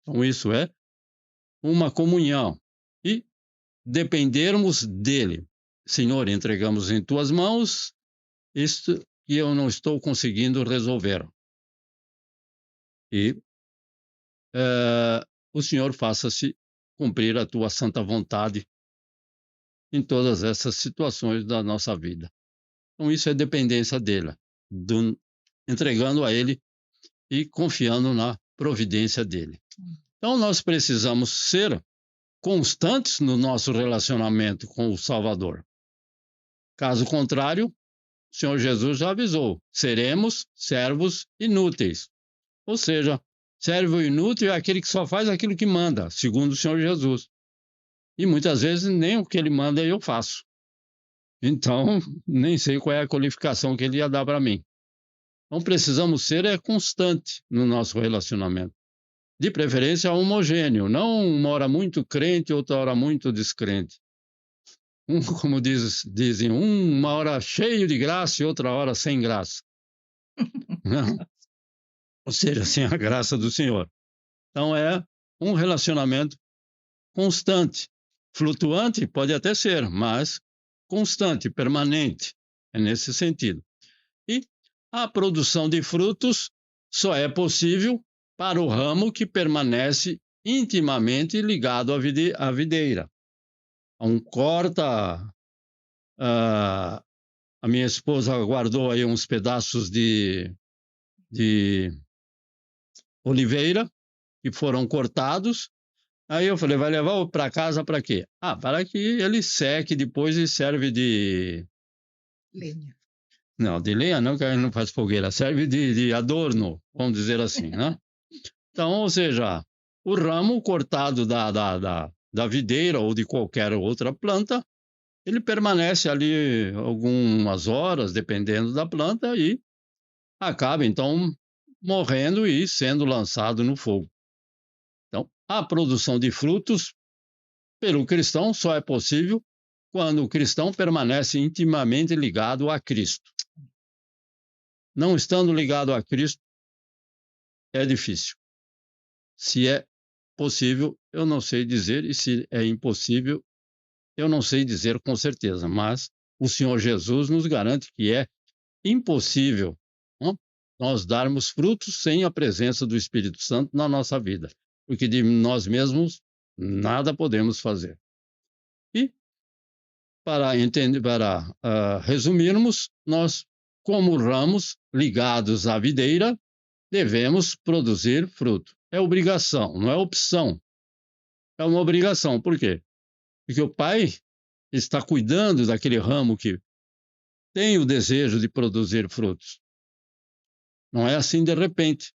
S1: Então isso é uma comunhão. E dependermos dele. Senhor, entregamos em tuas mãos isto que eu não estou conseguindo resolver. E o Senhor faça-se cumprir a tua santa vontade em todas essas situações da nossa vida. Então isso é dependência dele, entregando a ele e confiando na providência dele. Então nós precisamos ser constantes no nosso relacionamento com o Salvador. Caso contrário, o Senhor Jesus já avisou, seremos servos inúteis. Ou seja, servo inútil é aquele que só faz aquilo que manda, segundo o Senhor Jesus. E muitas vezes nem o que ele manda eu faço. Então, nem sei qual é a qualificação que ele ia dar para mim. Então, precisamos ser constante no nosso relacionamento. De preferência homogêneo, não uma hora muito crente, outra hora muito descrente. Como dizem, uma hora cheio de graça e outra hora sem graça. Não? Ou seja, sem a graça do Senhor. Então é um relacionamento constante. Flutuante pode até ser, mas constante, permanente. É nesse sentido. E a produção de frutos só é possível para o ramo que permanece intimamente ligado à videira. A minha esposa guardou aí uns pedaços de oliveira que foram cortados. Aí eu falei, vai levar para casa para quê? Para que ele seque depois e serve de
S6: lenha.
S1: Não, de lenha não, que a gente não faz fogueira. Serve de adorno, vamos dizer assim, né? Então, ou seja, o ramo cortado da videira ou de qualquer outra planta, ele permanece ali algumas horas, dependendo da planta, e acaba, então, morrendo e sendo lançado no fogo. Então, a produção de frutos pelo cristão só é possível quando o cristão permanece intimamente ligado a Cristo. Não estando ligado a Cristo, é difícil. Se é possível, eu não sei dizer, e se é impossível, eu não sei dizer com certeza, mas o Senhor Jesus nos garante que é impossível, não, nós darmos frutos sem a presença do Espírito Santo na nossa vida, porque de nós mesmos nada podemos fazer. E para resumirmos, nós, como ramos ligados à videira, devemos produzir fruto. É obrigação, não é opção. É uma obrigação. Por quê? Porque o Pai está cuidando daquele ramo que tem o desejo de produzir frutos. Não é assim de repente.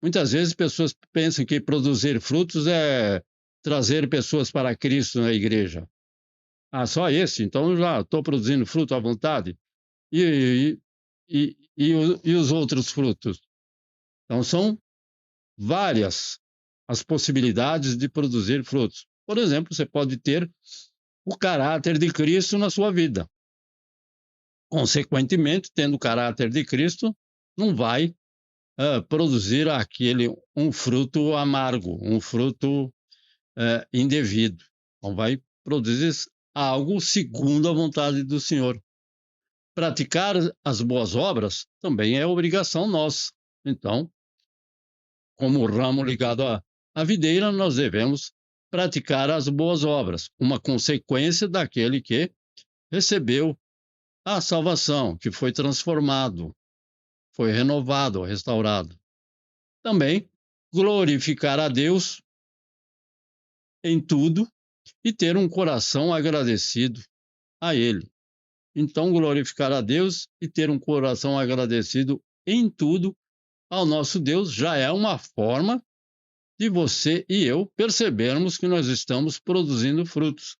S1: Muitas vezes pessoas pensam que produzir frutos é trazer pessoas para Cristo na igreja. Ah, só esse? Então já estou produzindo fruto à vontade. E os outros frutos? Então são várias as possibilidades de produzir frutos. Por exemplo, você pode ter o caráter de Cristo na sua vida. Consequentemente, tendo o caráter de Cristo, não vai produzir um fruto amargo, um fruto indevido. Não vai produzir algo segundo a vontade do Senhor. Praticar as boas obras também é obrigação nossa. Então, como ramo ligado à videira, nós devemos praticar as boas obras, uma consequência daquele que recebeu a salvação, que foi transformado, foi renovado, restaurado. Também glorificar a Deus em tudo e ter um coração agradecido a Ele. Então, glorificar a Deus e ter um coração agradecido em tudo ao nosso Deus já é uma forma de você e eu percebermos que nós estamos produzindo frutos.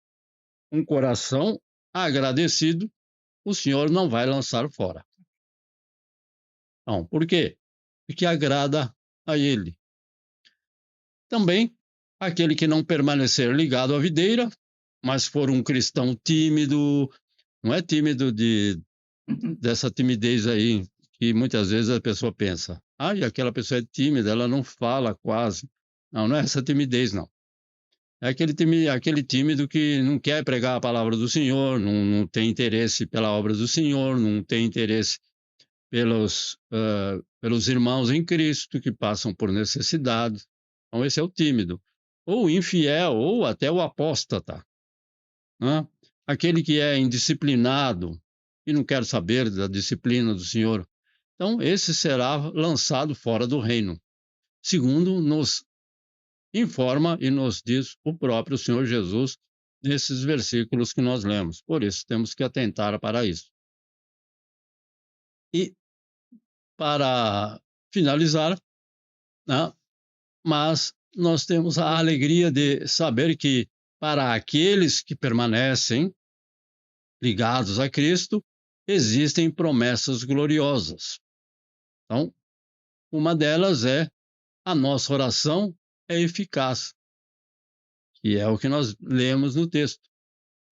S1: Um coração agradecido, o Senhor não vai lançar fora. Não, por quê? Porque agrada a Ele. Também, aquele que não permanecer ligado à videira, mas for um cristão tímido, não é tímido dessa timidez aí, que muitas vezes a pessoa pensa, e aquela pessoa é tímida, ela não fala quase. Não, não é essa timidez, não. É aquele tímido que não quer pregar a palavra do Senhor, não tem interesse pela obra do Senhor, não tem interesse pelos irmãos em Cristo que passam por necessidade. Então, esse é o tímido. Ou o infiel, ou até o apóstata. Né? Aquele que é indisciplinado e não quer saber da disciplina do Senhor. Então, esse será lançado fora do reino, segundo nos informa e nos diz o próprio Senhor Jesus nesses versículos que nós lemos. Por isso, temos que atentar para isso. E, para finalizar, né, mas nós temos a alegria de saber que, para aqueles que permanecem ligados a Cristo, existem promessas gloriosas. Então, uma delas é a nossa oração é eficaz, que é o que nós lemos no texto.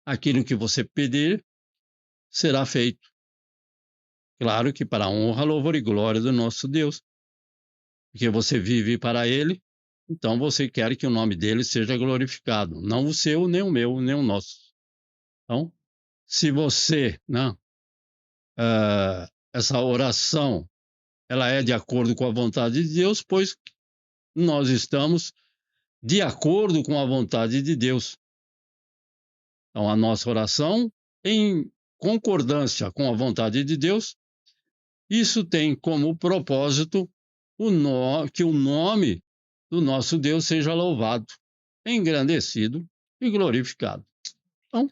S1: Aquilo que você pedir será feito. Claro que para a honra, louvor e glória do nosso Deus, porque você vive para Ele, então você quer que o nome dele seja glorificado, não o seu, nem o meu, nem o nosso. Então, se você, essa oração, ela é de acordo com a vontade de Deus, pois nós estamos de acordo com a vontade de Deus. Então, a nossa oração, em concordância com a vontade de Deus, isso tem como propósito que o nome do nosso Deus seja louvado, engrandecido e glorificado. Então,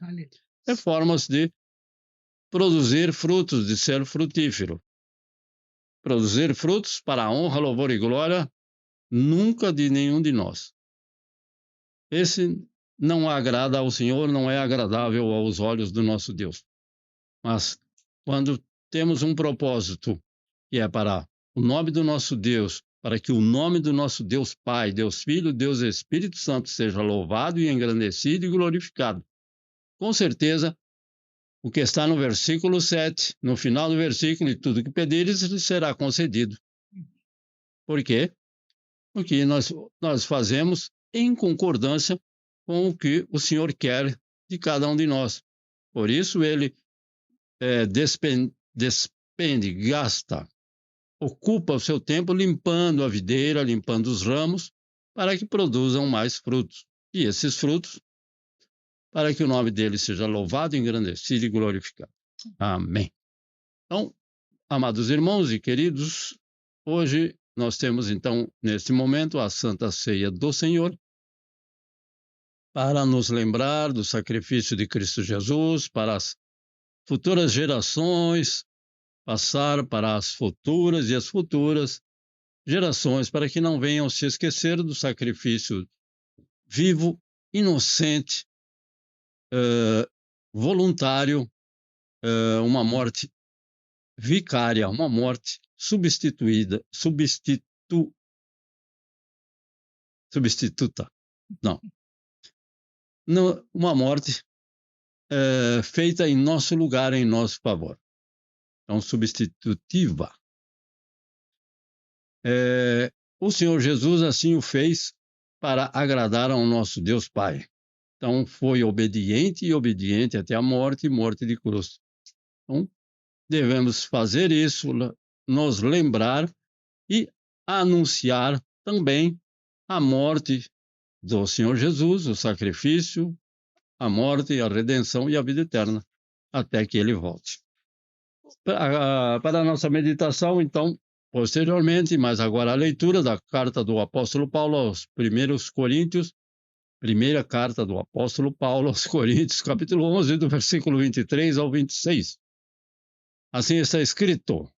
S1: é formas de produzir frutos, de ser frutífero. Produzir frutos para a honra, louvor e glória, nunca de nenhum de nós. Esse não agrada ao Senhor, não é agradável aos olhos do nosso Deus. Mas quando temos um propósito que é para o nome do nosso Deus, para que o nome do nosso Deus Pai, Deus Filho, Deus Espírito Santo seja louvado e engrandecido e glorificado. Com certeza, o que está no versículo 7, no final do versículo, e tudo que pedires lhe será concedido. Por quê? Porque nós fazemos em concordância com o que o Senhor quer de cada um de nós. Por isso ele despende, gasta, ocupa o seu tempo limpando a videira, limpando os ramos, para que produzam mais frutos. E esses frutos, para que o nome dele seja louvado, engrandecido e glorificado. Amém. Então, amados irmãos e queridos, hoje nós temos então, neste momento, a Santa Ceia do Senhor, para nos lembrar do sacrifício de Cristo Jesus, para as futuras gerações, passar para as futuras e as futuras gerações, para que não venham se esquecer do sacrifício vivo, inocente, voluntário, uma morte vicária, uma morte substituta, não, uma morte feita em nosso lugar, em nosso favor. Então, substitutiva. O Senhor Jesus assim o fez para agradar ao nosso Deus Pai. Então, foi obediente até a morte, morte de cruz. Então, devemos fazer isso, nos lembrar e anunciar também a morte do Senhor Jesus, o sacrifício, a morte, a redenção e a vida eterna, até que ele volte. Para a nossa meditação, então, posteriormente, mas agora a leitura da carta do apóstolo Paulo aos primeiros Coríntios, primeira carta do apóstolo Paulo aos Coríntios, capítulo 11, do versículo 23 ao 26. Assim está escrito,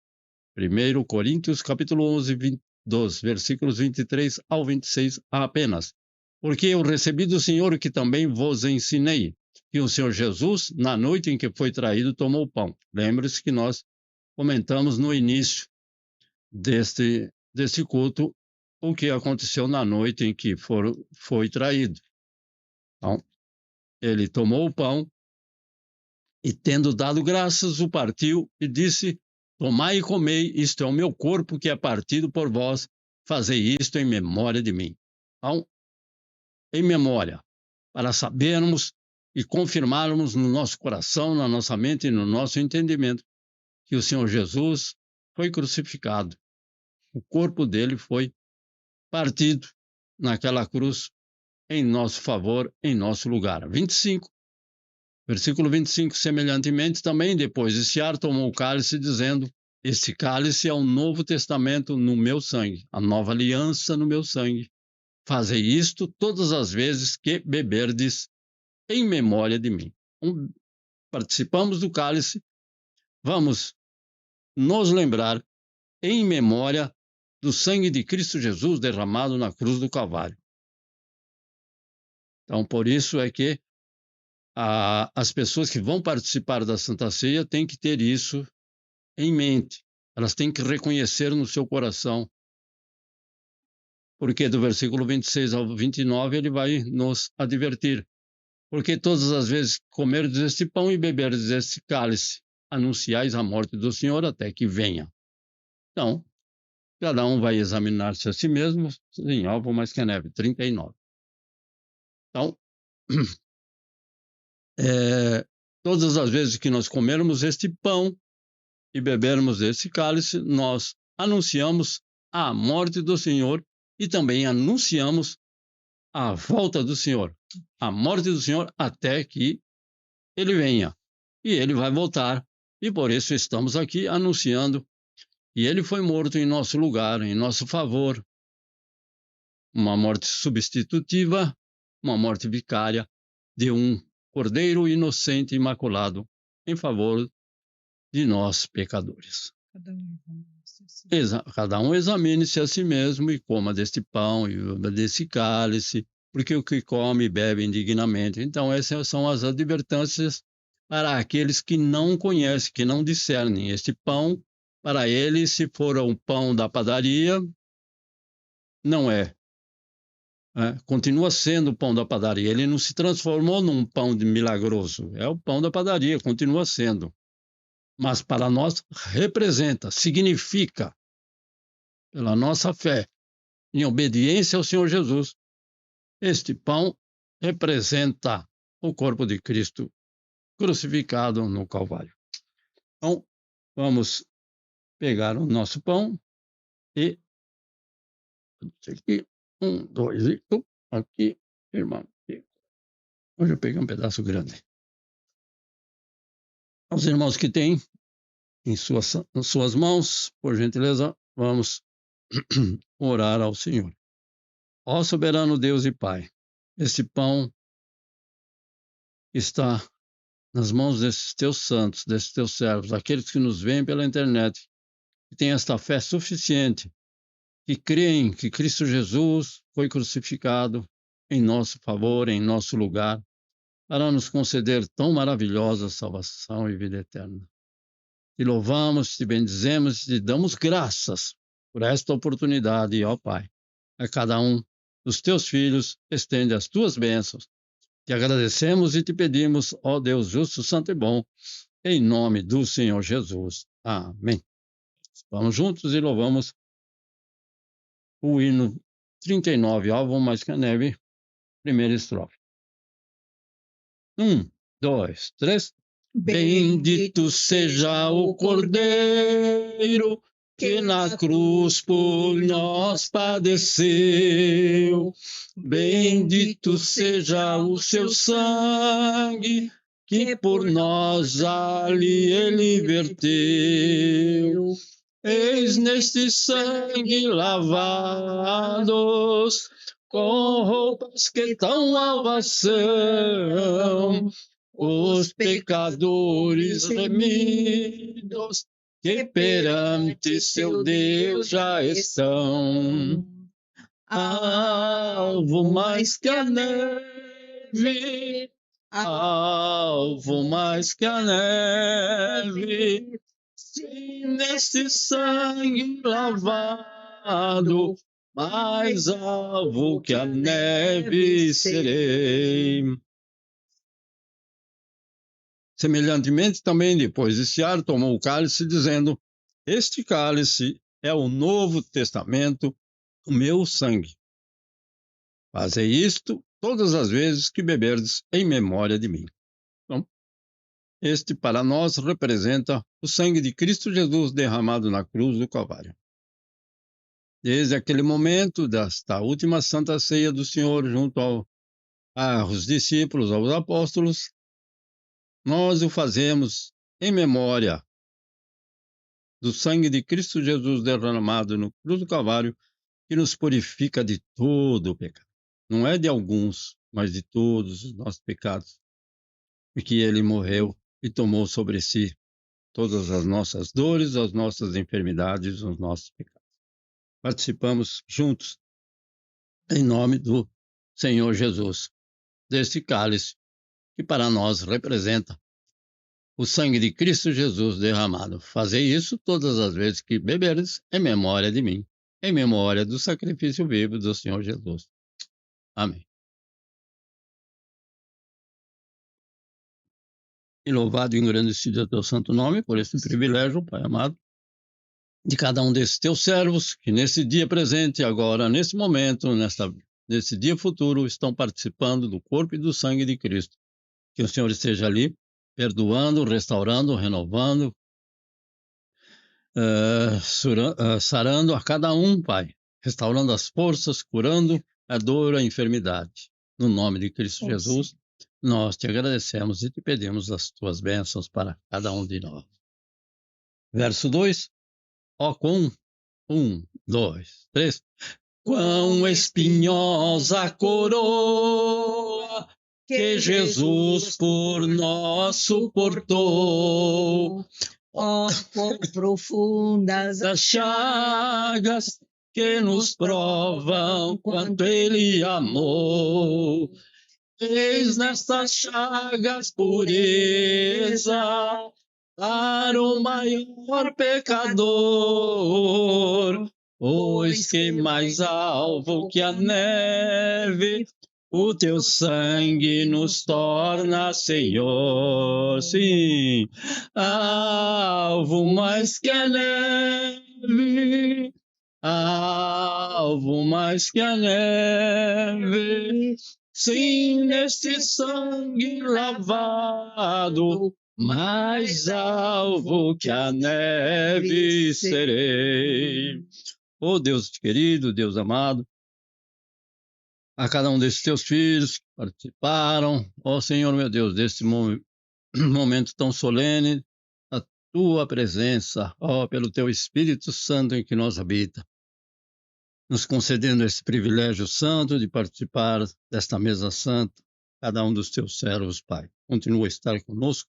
S1: 1 Coríntios, capítulo 11, dos versículos 23 ao 26 apenas. Porque eu recebi do Senhor o que também vos ensinei, que o Senhor Jesus, na noite em que foi traído, tomou o pão. Lembre-se que nós comentamos no início deste culto o que aconteceu na noite em que foi traído. Então, ele tomou o pão e, tendo dado graças, o partiu e disse: tomai e comei, isto é o meu corpo que é partido por vós, fazei isto em memória de mim. Então, em memória, para sabermos e confirmarmos no nosso coração, na nossa mente e no nosso entendimento que o Senhor Jesus foi crucificado. O corpo dele foi partido naquela cruz em nosso favor, em nosso lugar. 25. Versículo 25, semelhantemente também, depois de cear, tomou o cálice, dizendo: este cálice é o novo testamento no meu sangue, a nova aliança no meu sangue. Fazei isto todas as vezes que beberdes em memória de mim. Participamos do cálice, vamos nos lembrar em memória do sangue de Cristo Jesus derramado na cruz do Calvário. Então, por isso é que as pessoas que vão participar da Santa Ceia têm que ter isso em mente. Elas têm que reconhecer no seu coração. Porque do versículo 26 ao 29 ele vai nos advertir. Porque todas as vezes que comerdes este pão e beberdes este cálice, anunciais a morte do Senhor até que venha. Então, cada um vai examinar-se a si mesmo, em alvo mais que a neve, 39. Então, todas as vezes que nós comermos este pão e bebermos este cálice, nós anunciamos a morte do Senhor e também anunciamos a volta do Senhor, a morte do Senhor até que ele venha. E ele vai voltar, e por isso estamos aqui anunciando. E ele foi morto em nosso lugar, em nosso favor. Uma morte substitutiva, uma morte vicária de um cordeiro inocente e imaculado em favor de nós, pecadores. Cada um examine-se a si mesmo e coma deste pão e beba desse cálice, porque o que come e bebe indignamente. Então, essas são as advertências para aqueles que não conhecem, que não discernem. Este pão, para eles, se for um pão da padaria, não é. Continua sendo o pão da padaria. Ele não se transformou num pão milagroso. É o pão da padaria, continua sendo. Mas para nós representa, significa, pela nossa fé, em obediência ao Senhor Jesus, este pão representa o corpo de Cristo crucificado no Calvário. Então, vamos pegar o nosso pão e aqui, 1, 2 e aqui, irmão. Hoje eu peguei um pedaço grande. Os irmãos que têm em suas mãos, por gentileza, vamos orar ao Senhor. Ó soberano Deus e Pai, esse pão está nas mãos desses teus santos, desses teus servos, aqueles que nos veem pela internet, que têm esta fé suficiente, que creem que Cristo Jesus foi crucificado em nosso favor, em nosso lugar, para nos conceder tão maravilhosa salvação e vida eterna. Te louvamos, te bendizemos, te damos graças por esta oportunidade, ó Pai. A cada um dos teus filhos, estende as tuas bênçãos. Te agradecemos e te pedimos, ó Deus justo, santo e bom, em nome do Senhor Jesus. Amém. Vamos juntos e louvamos o hino 39, Alvo mais que a neve, primeira estrofe. 1, 2, 3. Bendito seja o Cordeiro que na cruz por nós padeceu. Bendito seja o seu sangue que por nós ali ele verteu. Eis neste sangue lavados, com roupas que tão alvas são, os pecadores remidos, que perante seu Deus já estão. Alvo mais que a neve, alvo mais que a neve, se neste sangue lavado, mais alvo que a neve serei. Semelhantemente, também, depois de cear, tomou o cálice, dizendo: este cálice é o Novo Testamento, o meu sangue. Fazei isto todas as vezes que beberdes em memória de mim. Então, este para nós representa o sangue de Cristo Jesus derramado na cruz do Calvário. Desde aquele momento desta última Santa Ceia do Senhor junto aos discípulos, aos apóstolos, nós o fazemos em memória do sangue de Cristo Jesus derramado no cruz do Calvário, que nos purifica de todo o pecado. Não é de alguns, mas de todos os nossos pecados. Porque ele morreu e tomou sobre si todas as nossas dores, as nossas enfermidades, os nossos pecados. Participamos juntos, em nome do Senhor Jesus, deste cálice, que para nós representa o sangue de Cristo Jesus derramado. Fazei isso todas as vezes que beberes em memória de mim, em memória do sacrifício vivo do Senhor Jesus. Amém. E louvado e engrandecido é o teu santo nome por esse privilégio, Pai amado, de cada um desses teus servos que nesse dia presente, agora, nesse momento, nesse dia futuro, estão participando do corpo e do sangue de Cristo. Que o Senhor esteja ali, perdoando, restaurando, renovando, sarando a cada um, Pai, restaurando as forças, curando a dor, a enfermidade. No nome de Cristo Jesus, nós te agradecemos e te pedimos as tuas bênçãos para cada um de nós. Verso 2, com 1, 2, 3. Quão espinhosa a coroa que Jesus por nós suportou.
S6: Ó, quão profundas
S1: as chagas que nos provam quanto ele amou. Eis nestas chagas pureza para o maior pecador, pois que mais alvo que a neve, o teu sangue nos torna, Senhor. Sim, alvo mais que a neve, alvo mais que a neve, sim, neste sangue lavado, mais alvo que a neve serei. Oh Deus querido, Deus amado, a cada um desses teus filhos que participaram, ó Senhor meu Deus, desse momento tão solene, a tua presença, ó, pelo teu Espírito Santo em que nós habita, nos concedendo esse privilégio santo de participar desta mesa santa, cada um dos teus servos, Pai. Continua a estar conosco,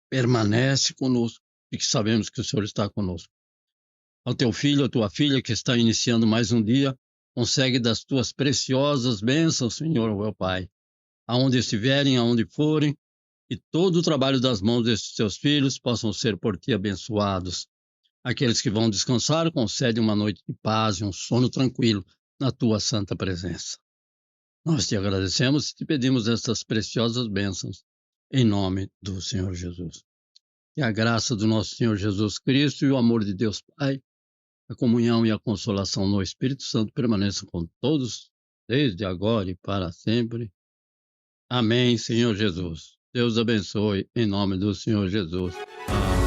S1: permanece conosco, e que sabemos que o Senhor está conosco. Ao teu filho, a tua filha, que está iniciando mais um dia, consegue das tuas preciosas bênçãos, Senhor, meu Pai, aonde estiverem, aonde forem, e todo o trabalho das mãos desses teus filhos possam ser por ti abençoados. Aqueles que vão descansar, concede uma noite de paz e um sono tranquilo na tua santa presença. Nós te agradecemos e te pedimos estas preciosas bênçãos, em nome do Senhor Jesus. Que a graça do nosso Senhor Jesus Cristo e o amor de Deus Pai, a comunhão e a consolação no Espírito Santo permaneçam com todos, desde agora e para sempre. Amém, Senhor Jesus. Deus abençoe, em nome do Senhor Jesus. Amém.